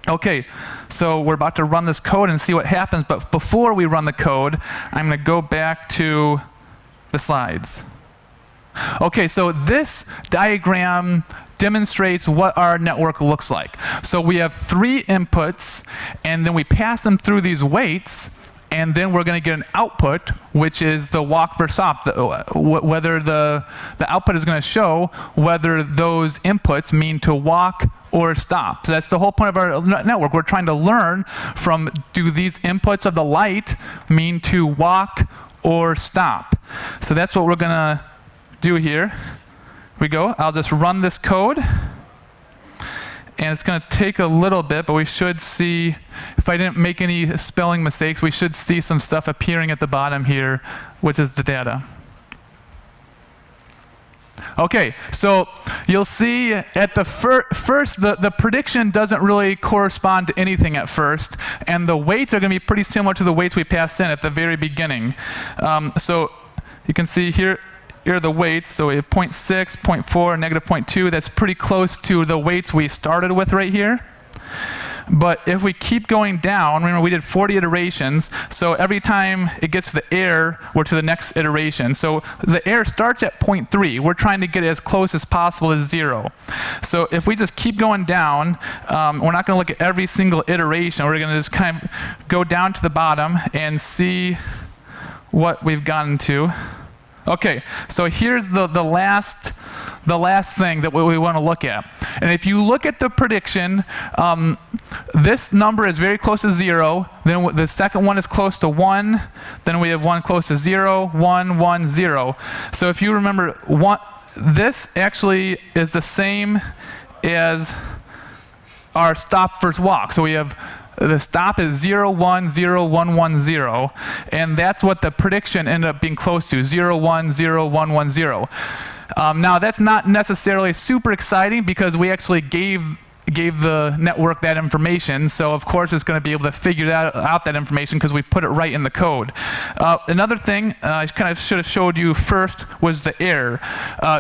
Okay, so we're about to run this code and see what happens, but before we run the code, I'm going to go back to the slides. Okay, so this diagram demonstrates what our network looks like. So we have 3 inputs, and then we pass them through these weights, and then we're going to get an output, which is the walk versus stop. Whether the output is going to show whether those inputs mean to walk or stop. So that's the whole point of our network. We're trying to learn from, do these inputs of the light mean to walk or stop? So that's what we're going to do here. Here we go. I'll just run this code. And it's going to take a little bit, but we should see, if I didn't make any spelling mistakes, we should see some stuff appearing at the bottom here, which is the data. Okay, so you'll see at the first, the prediction doesn't really correspond to anything at first, and the weights are going to be pretty similar to the weights we passed in at the very beginning. So you can see here are the weights. So we have 0.6, 0.4, negative 0.2. That's pretty close to the weights we started with right here. But if we keep going down, remember we did 40 iterations, so every time it gets to the error, we're to the next iteration. So the error starts at 0.3. We're trying to get it as close as possible to 0. So if we just keep going down, we're not going to look at every single iteration. We're going to just kind of go down to the bottom and see what we've gotten to. Okay, so here's the last thing that we want to look at. And if you look at the prediction, this number is very close to 0. Then the second one is close to 1. Then we have one close to 0, 1, 1, 0. So if you remember, this actually is the same as our stop versus walk. So we have the stop is 0, 1, 0, 1, 1, 0. And that's what the prediction ended up being close to, 0, 1, 0, 1, 1, 0. Now, that's not necessarily super exciting because we actually gave the network that information. So, of course, it's going to be able to figure out that information because we put it right in the code. Another thing I kind of should have showed you first was the error.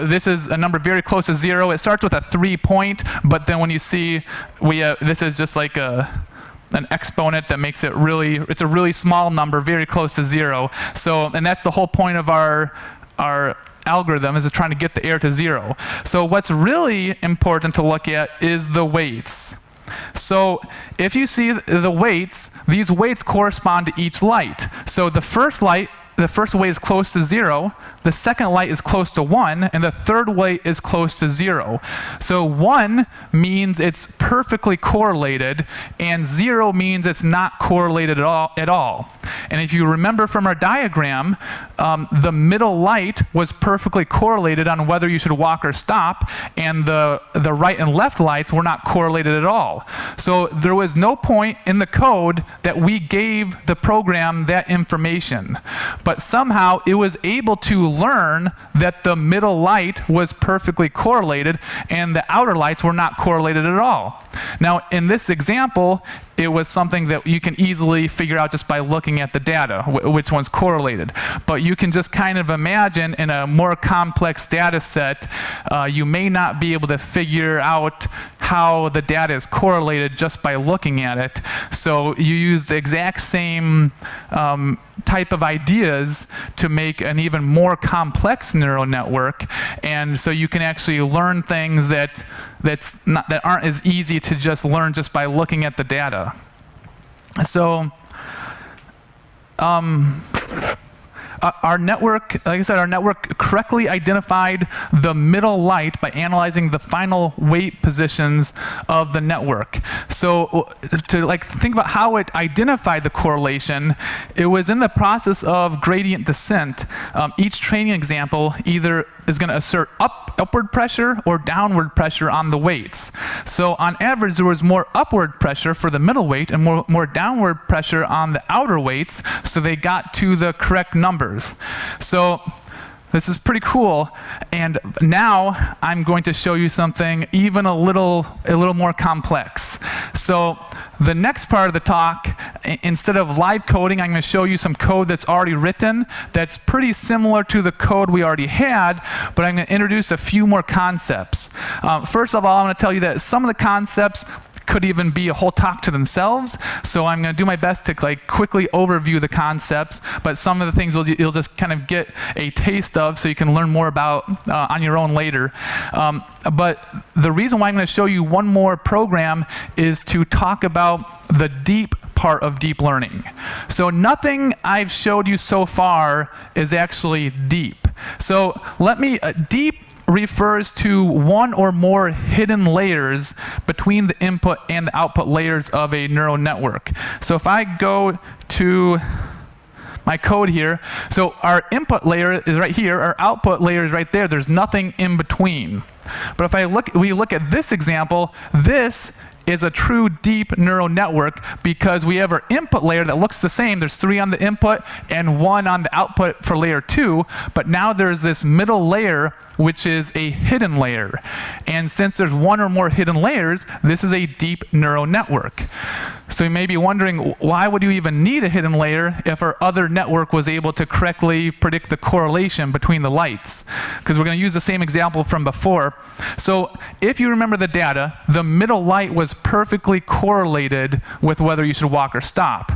This is a number very close to 0. It starts with a 3 point, but then when you see this is just like an exponent that makes it it's a really small number, very close to 0. So, and that's the whole point of our algorithm, is trying to get the error to 0. So what's really important to look at is the weights. So if you see the weights, these weights correspond to each light. So the first weight is close to 0, the second light is close to 1, and the third weight is close to 0. So 1 means it's perfectly correlated, and 0 means it's not correlated at all. And if you remember from our diagram, the middle light was perfectly correlated on whether you should walk or stop, and the right and left lights were not correlated at all. So there was no point in the code that we gave the program that information. But somehow it was able to learn that the middle light was perfectly correlated and the outer lights were not correlated at all. Now, in this example, it was something that you can easily figure out just by looking at the data, which one's correlated. But you can just kind of imagine in a more complex data set, you may not be able to figure out how the data is correlated just by looking at it. So you use the exact same type of ideas to make an even more complex neural network, and so you can actually learn things that aren't as easy to just learn just by looking at the data. So our network, like I said, our network correctly identified the middle light by analyzing the final weight positions of the network. So to like think about how it identified the correlation, it was in the process of gradient descent. Each training example either is going to assert upward pressure or downward pressure on the weights. So on average, there was more upward pressure for the middle weight and more downward pressure on the outer weights, so they got to the correct numbers. So this is pretty cool, and now I'm going to show you something even a little more complex. So the next part of the talk, instead of live coding, I'm going to show you some code that's already written that's pretty similar to the code we already had, but I'm going to introduce a few more concepts. First of all, I'm going to tell you that some of the concepts could even be a whole talk to themselves, so I'm going to do my best to like quickly overview the concepts, but some of the things you'll just kind of get a taste of so you can learn more about on your own later. But the reason why I'm going to show you one more program is to talk about the deep part of deep learning. So nothing I've showed you so far is actually deep. So deep refers to one or more hidden layers between the input and the output layers of a neural network. So if I go to my code here, so our input layer is right here, our output layer is right there, there's nothing in between. But if we look at this example, this is a true deep neural network because we have our input layer that looks the same. There's 3 on the input and 1 on the output for layer 2, but now there's this middle layer which is a hidden layer. And since there's 1 or more hidden layers, this is a deep neural network. So you may be wondering, why would you even need a hidden layer if our other network was able to correctly predict the correlation between the lights? Because we're going to use the same example from before. So if you remember the data, the middle light was perfectly correlated with whether you should walk or stop.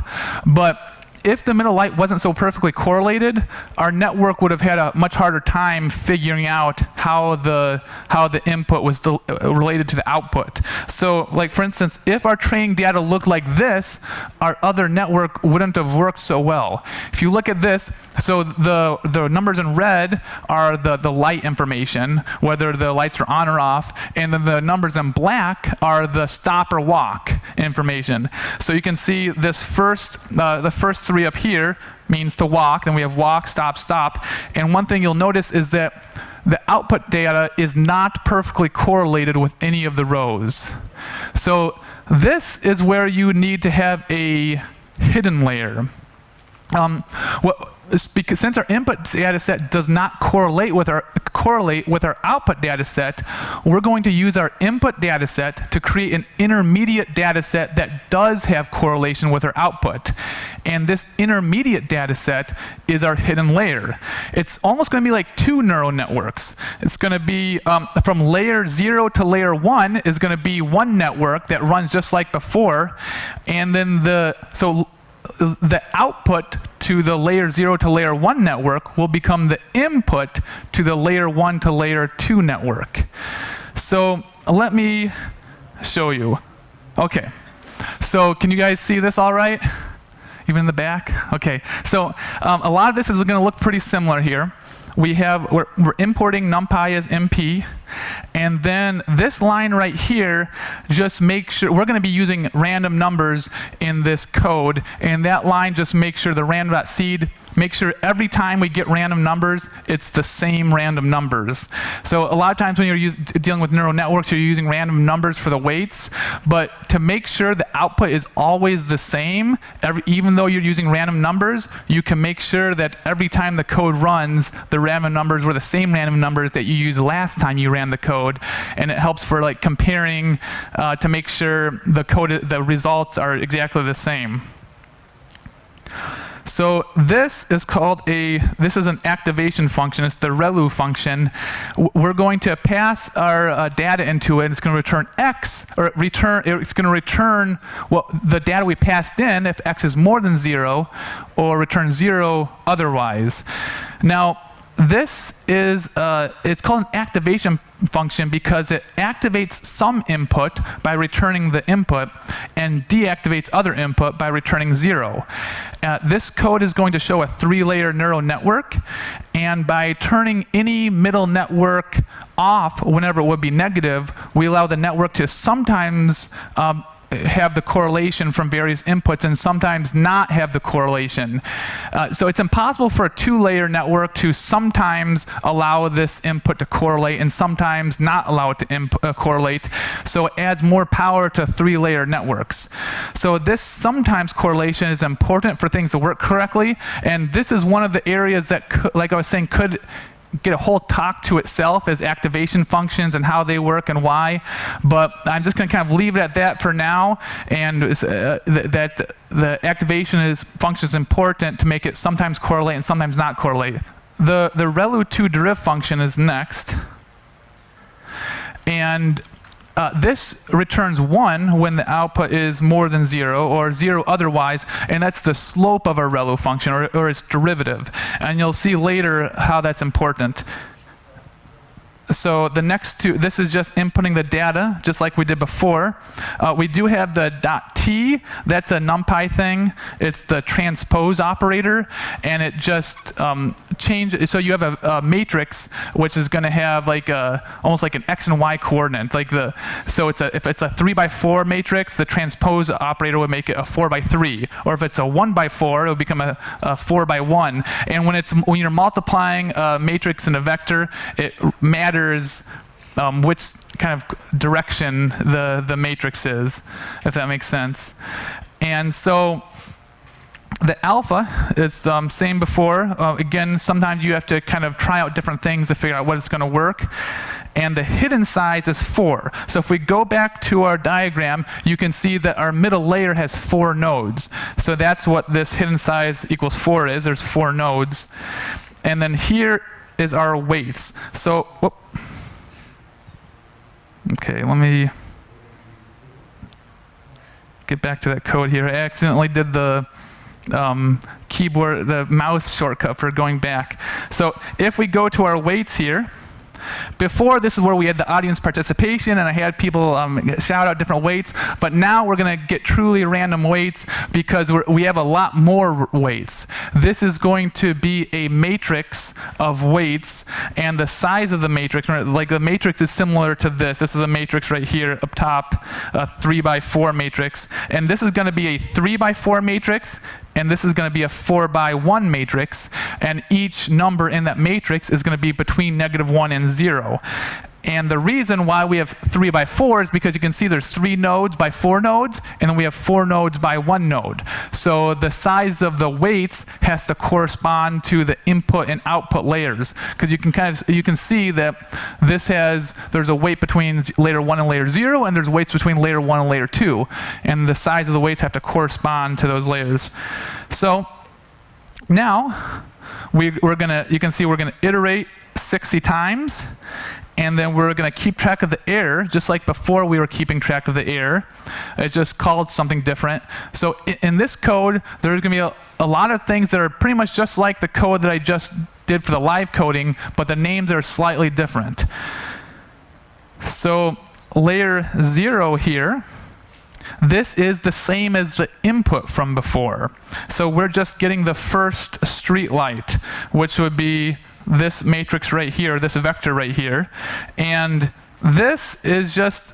But if the middle light wasn't so perfectly correlated, our network would have had a much harder time figuring out how the input was related to the output. So, like for instance, if our training data looked like this, our other network wouldn't have worked so well. If you look at this, so the numbers in red are the light information, whether the lights are on or off, and then the numbers in black are the stop or walk information. So you can see this the first 3 up here means to walk, then we have walk, stop, stop. And one thing you'll notice is that the output data is not perfectly correlated with any of the rows. So this is where you need to have a hidden layer. Since our input data set does not correlate with our output data set, we're going to use our input data set to create an intermediate data set that does have correlation with our output. And this intermediate data set is our hidden layer. It's almost going to be like 2 neural networks. It's going to be from layer 0 to layer 1 is going to be one network that runs just like before, and then the output to the layer 0 to layer 1 network will become the input to the layer 1 to layer 2 network. So let me show you. Okay, so can you guys see this all right? Even in the back? Okay, so a lot of this is going to look pretty similar here. We're importing NumPy as MP, and then this line right here, just make sure, we're going to be using random numbers in this code, and that line just makes sure the random.seed, make sure every time we get random numbers, it's the same random numbers. So a lot of times when you're dealing with neural networks, you're using random numbers for the weights, but to make sure the output is always the same, even though you're using random numbers, you can make sure that every time the code runs, the random numbers were the same random numbers that you used last time you ran the code, and it helps for like comparing to make sure the results are exactly the same. So this is an activation function. It's the ReLU function. We're going to pass our data into it, and it's going to return X, or it's going to return the data we passed in if X is more than 0, or return 0 otherwise. Now, this is, it's called an activation function because it activates some input by returning the input and deactivates other input by returning 0. This code is going to show a 3-layer neural network, and by turning any middle network off whenever it would be negative, we allow the network to sometimes have the correlation from various inputs and sometimes not have the correlation. So it's impossible for a 2-layer network to sometimes allow this input to correlate and sometimes not allow it to correlate. So it adds more power to 3-layer networks. So this sometimes correlation is important for things to work correctly, and this is one of the areas that, like I was saying, could get a whole talk to itself as activation functions and how they work and why, but I'm just going to kind of leave it at that for now, and that the activation function is important to make it sometimes correlate and sometimes not correlate. The ReLU2 deriv function is next, and this returns 1 when the output is more than 0 or 0 otherwise, and that's the slope of our ReLU function or its derivative. And you'll see later how that's important. So the next two, this is just inputting the data, just like we did before. We do have the .t, that's a NumPy thing. It's the transpose operator, and it just changes. So you have a matrix, which is going to have like almost like an x and y coordinate. So if it's a 3x4 matrix, the transpose operator would make it a 4x3. Or if it's a 1x4, it would become a 4x1. And when you're multiplying a matrix and a vector, it matters which kind of direction the matrix is, if that makes sense. And so the alpha is same before. Again, sometimes you have to kind of try out different things to figure out what is going to work. And the hidden size is 4. So if we go back to our diagram, you can see that our middle layer has 4 nodes. So that's what this hidden size equals 4 is. There's 4 nodes. And then here is our weights. So, whoop. Okay, let me get back to that code here. I accidentally did the keyboard, the mouse shortcut for going back. So if we go to our weights here, before, this is where we had the audience participation, and I had people shout out different weights, but now we're going to get truly random weights because we have a lot more weights. This is going to be a matrix of weights, and the size of the matrix, like the matrix is similar to this. This is a matrix right here up top, a 3x4 matrix, and this is going to be a 3x4 matrix, and this is going to be a 4x1 matrix, and each number in that matrix is going to be between -1 and 0. And the reason why we have 3x4 is because you can see there's 3 nodes by 4 nodes, and then we have 4 nodes by 1 node. So the size of the weights has to correspond to the input and output layers, because you can see that there's a weight between layer 1 and layer 0, and there's weights between layer 1 and layer 2, and the size of the weights have to correspond to those layers. So now you can see we're gonna iterate 60 times. And then we're going to keep track of the error, just like before we were keeping track of the error. It's just called something different. So in this code, there's going to be a lot of things that are pretty much just like the code that I just did for the live coding, but the names are slightly different. So layer 0 here, this is the same as the input from before. So we're just getting the first street light, which would be this matrix right here, this vector right here. And this is just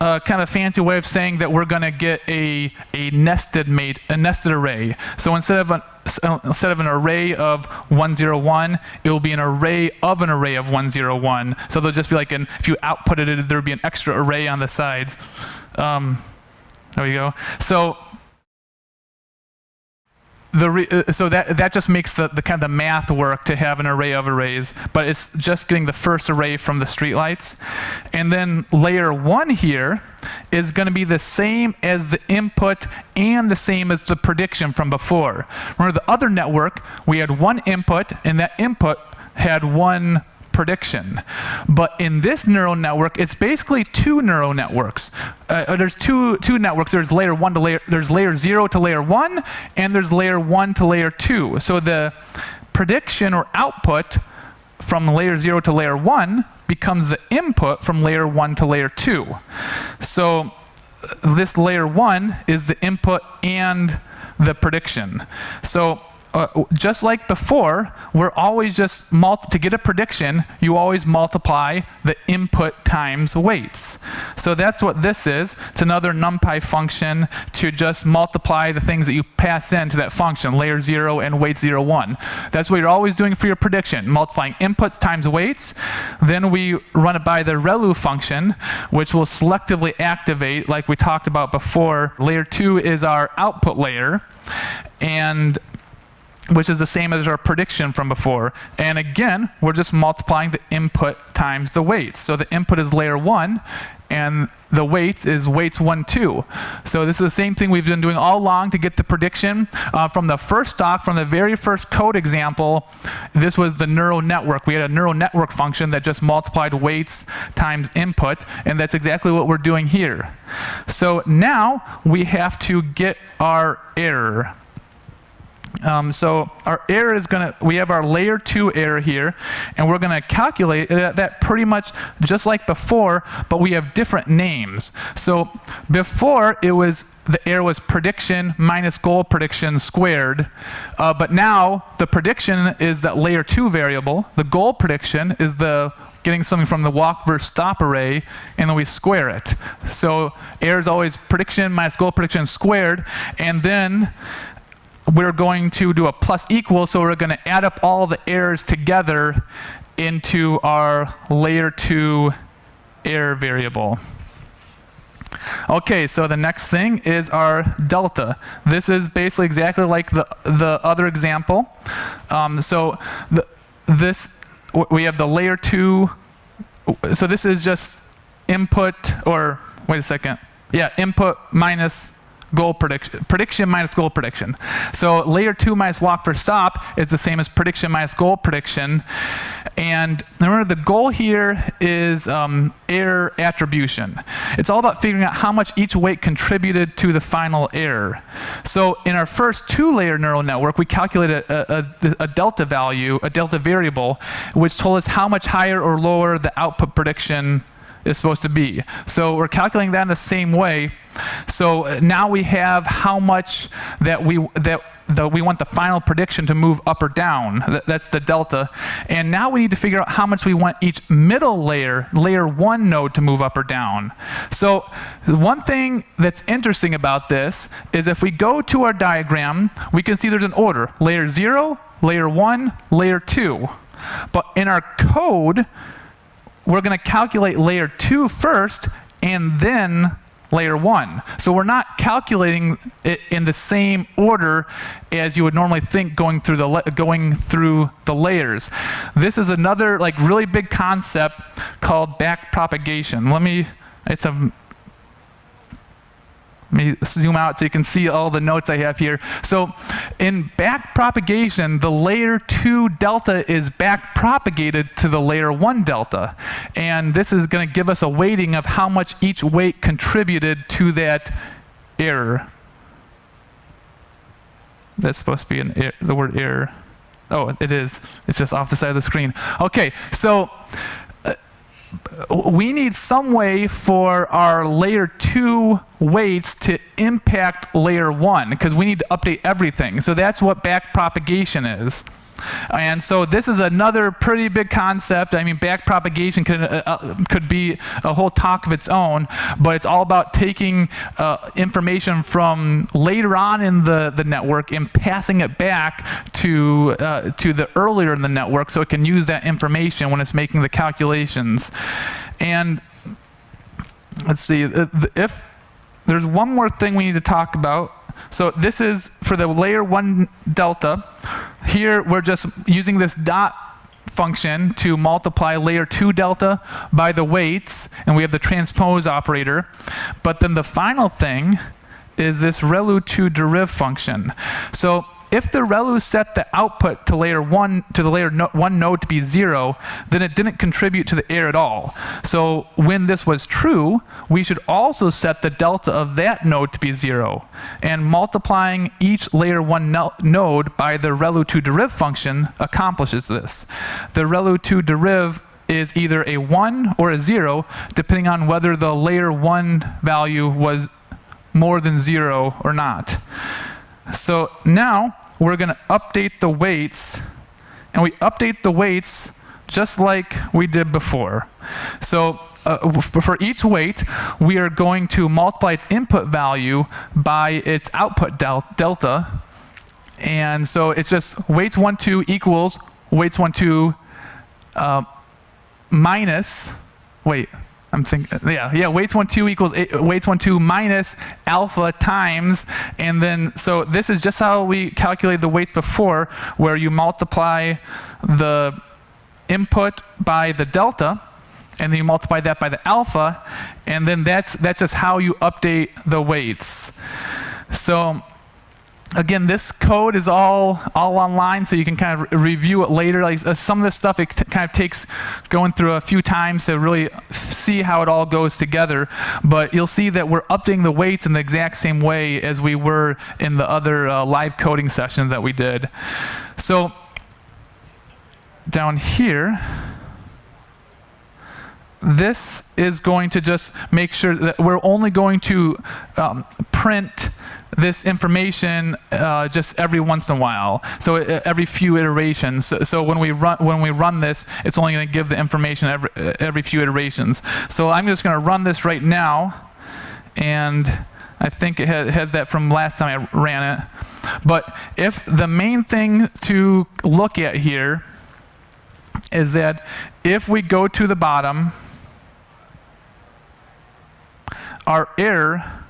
a kind of fancy way of saying that we're going to get a nested array. So instead of an array of 101, it will be an array of 101. So there'll just be like if you outputted it, there would be an extra array on the sides. There we go. So so that just makes the kind of the math work to have an array of arrays, but it's just getting the first array from the streetlights. And then layer 1 here is going to be the same as the input and the same as the prediction from before. Remember the other network, we had 1 input, and that input had 1 prediction. But in this neural network, it's basically 2 neural networks. There's two networks. There's layer 1 to there's layer 0 to layer 1, and there's layer 1 to layer 2. So the prediction or output from layer 0 to layer 1 becomes the input from layer 1 to layer 2. So this layer 1 is the input and the prediction. So just like before, we're always just to get a prediction, you always multiply the input times weights. So that's what this is. It's another NumPy function to just multiply the things that you pass into that function, layer 0 and weight 0, 1. That's what you're always doing for your prediction, multiplying inputs times weights. Then we run it by the ReLU function, which will selectively activate, like we talked about before. Layer 2 is our output layer, and which is the same as our prediction from before. And again, we're just multiplying the input times the weights. So the input is layer 1, and the weights is weights 1, 2. So this is the same thing we've been doing all along to get the prediction. From the first stock, from the very first code example, this was the neural network. We had a neural network function that just multiplied weights times input, and that's exactly what we're doing here. So now we have to get our error. So our error is we have our layer 2 error here, and we're going to calculate that pretty much just like before, but we have different names. So before, the error was prediction minus goal prediction squared, but now the prediction is that layer 2 variable. The goal prediction is getting something from the walk versus stop array, and then we square it. So error is always prediction minus goal prediction squared, and then we're going to do a plus equal, so we're going to add up all the errors together into our layer 2 error variable. Okay, so the next thing is our delta. This is basically exactly like the other example. We have the layer 2. So this is just input, or wait a second. Yeah, input minus goal prediction minus goal prediction. So layer 2 minus walk for stop is the same as prediction minus goal prediction. And remember, the goal here is error attribution. It's all about figuring out how much each weight contributed to the final error. So in our first 2-layer neural network, we calculated a delta value, a delta variable, which told us how much higher or lower the output prediction is supposed to be. So we're calculating that in the same way. So now we have how much that we want the final prediction to move up or down. That's the delta. And now we need to figure out how much we want each middle layer, layer 1 node, to move up or down. So one thing that's interesting about this is if we go to our diagram, we can see there's an order: layer 0, layer 1, layer 2. But in our code, we're going to calculate layer 2 first, and then layer 1. So we're not calculating it in the same order as you would normally think going through the layers. This is another really big concept called backpropagation. Let me zoom out so you can see all the notes I have here. So in backpropagation, the layer 2 delta is backpropagated to the layer 1 delta. And this is going to give us a weighting of how much each weight contributed to that error. That's supposed to be the word error. Oh, it is. It's just off the side of the screen. Okay, so we need some way for our layer 2 weights to impact layer 1, because we need to update everything. So that's what backpropagation is. And so this is another pretty big concept. I mean, backpropagation could be a whole talk of its own, but it's all about taking information from later on in the network and passing it back to the earlier in the network, so it can use that information when it's making the calculations. And let's see, if there's one more thing we need to talk about. So this is for the layer 1 delta. Here we're just using this dot function to multiply layer 2 delta by the weights, and we have the transpose operator. But then the final thing is this ReLU2 deriv function. So if the ReLU set the output to layer 1 to the layer 1 node to be 0, then it didn't contribute to the error at all. So when this was true, we should also set the delta of that node to be 0. And multiplying each layer 1 node by the ReLU2deriv function accomplishes this. The ReLU2deriv is either a 1 or a 0, depending on whether the layer 1 value was more than 0 or not. So now we're going to update the weights, and we update the weights just like we did before. So for each weight, we are going to multiply its input value by its output delta. And so it's just weights 1, 2 equals weights 1, 2 minus, weights 1, 2 equals weights 1, 2 minus alpha times, and then, so this is just how we calculated the weights before, where you multiply the input by the delta, and then you multiply that by the alpha, and then that's just how you update the weights. So again, this code is all online, so you can kind of review it later. Like some of this stuff, it kind of takes going through a few times to really see how it all goes together. But you'll see that we're updating the weights in the exact same way as we were in the other live coding session that we did. So down here, this is going to just make sure that we're only going to print this information just every once in a while, so every few iterations. So when we run this, it's only going to give the information every few iterations. So I'm just going to run this right now, and I think it had that from last time I ran it. But if the main thing to look at here is that if we go to the bottom, our error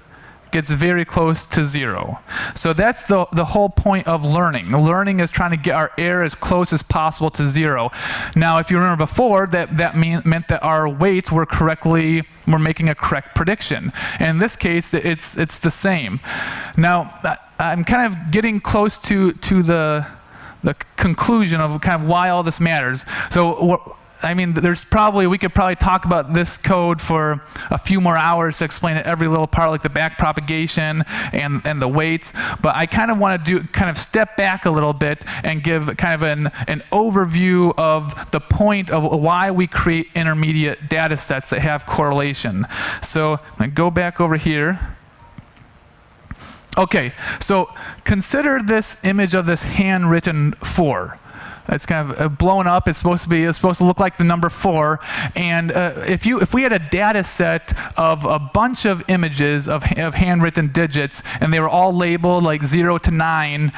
gets very close to 0. So that's the whole point of learning. Learning is trying to get our error as close as possible to 0. Now, if you remember before, that meant that our weights were making a correct prediction. And in this case, it's the same. Now, I'm kind of getting close to the conclusion of kind of why all this matters. So I mean, we could probably talk about this code for a few more hours to explain every little part, like the back propagation and the weights. But I kind of want to kind of step back a little bit and give kind of an overview of the point of why we create intermediate data sets that have correlation. So I'm going to go back over here. Okay, so consider this image of this handwritten 4. It's kind of blown up. It's supposed to look like the number 4. And if we had a data set of a bunch of images of handwritten digits, and they were all labeled like 0 to 9,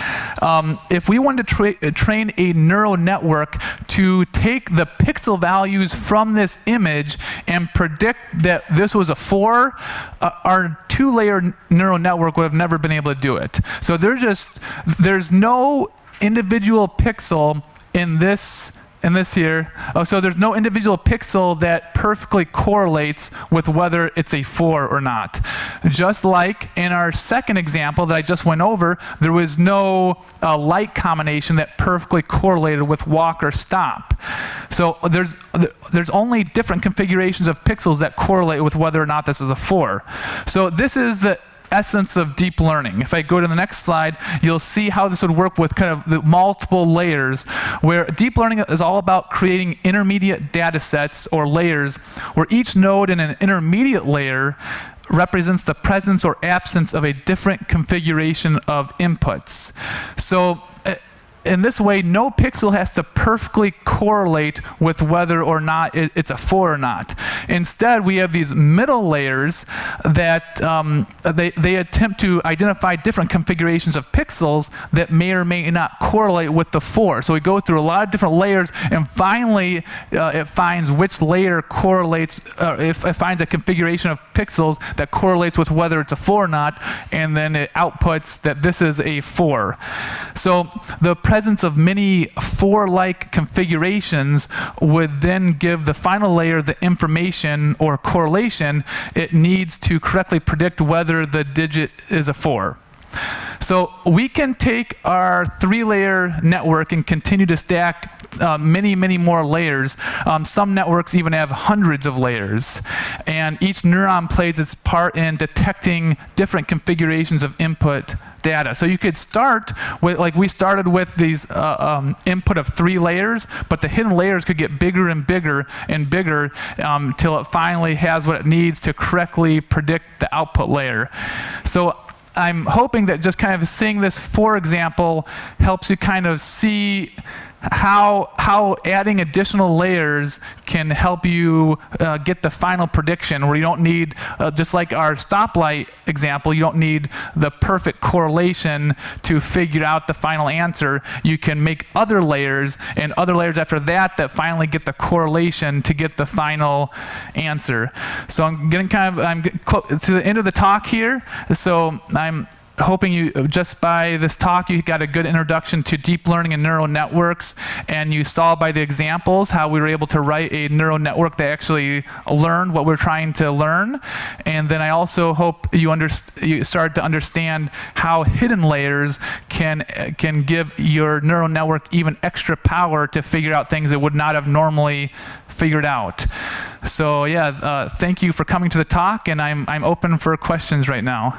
if we wanted to train a neural network to take the pixel values from this image and predict that this was a 4, our 2-layer neural network would have never been able to do it. So there's no individual pixel in this here. So there's no individual pixel that perfectly correlates with whether it's a 4 or not. Just like in our second example that I just went over, there was no light combination that perfectly correlated with walk or stop. So there's only different configurations of pixels that correlate with whether or not this is a 4. So this is the essence of deep learning. If I go to the next slide, you'll see how this would work with kind of the multiple layers, where deep learning is all about creating intermediate data sets or layers, where each node in an intermediate layer represents the presence or absence of a different configuration of inputs. So in this way, no pixel has to perfectly correlate with whether or not it's a 4 or not. Instead, we have these middle layers that they attempt to identify different configurations of pixels that may or may not correlate with the 4. So we go through a lot of different layers, and finally it finds which layer correlates, if it finds a configuration of pixels that correlates with whether it's a 4 or not, and then it outputs that this is a 4. So the presence of many 4-like configurations would then give the final layer the information or correlation it needs to correctly predict whether the digit is a 4. So we can take our 3-layer network and continue to stack many, many more layers. Some networks even have hundreds of layers. And each neuron plays its part in detecting different configurations of input data. So you could start with, like we started with these input of 3 layers, but the hidden layers could get bigger and bigger and bigger till it finally has what it needs to correctly predict the output layer. So I'm hoping that just kind of seeing this for example helps you kind of see how adding additional layers can help you get the final prediction, where you don't need, just like our stoplight example, you don't need the perfect correlation to figure out the final answer. You can make other layers and other layers after that that finally get the correlation to get the final answer. So I'm getting I'm to the end of the talk here. So I'm hoping you, just by this talk, you got a good introduction to deep learning and neural networks, and you saw by the examples how we were able to write a neural network that actually learned what we're trying to learn. And then I also hope you start to understand how hidden layers can give your neural network even extra power to figure out things it would not have normally figured out. So yeah, thank you for coming to the talk, and I'm open for questions right now.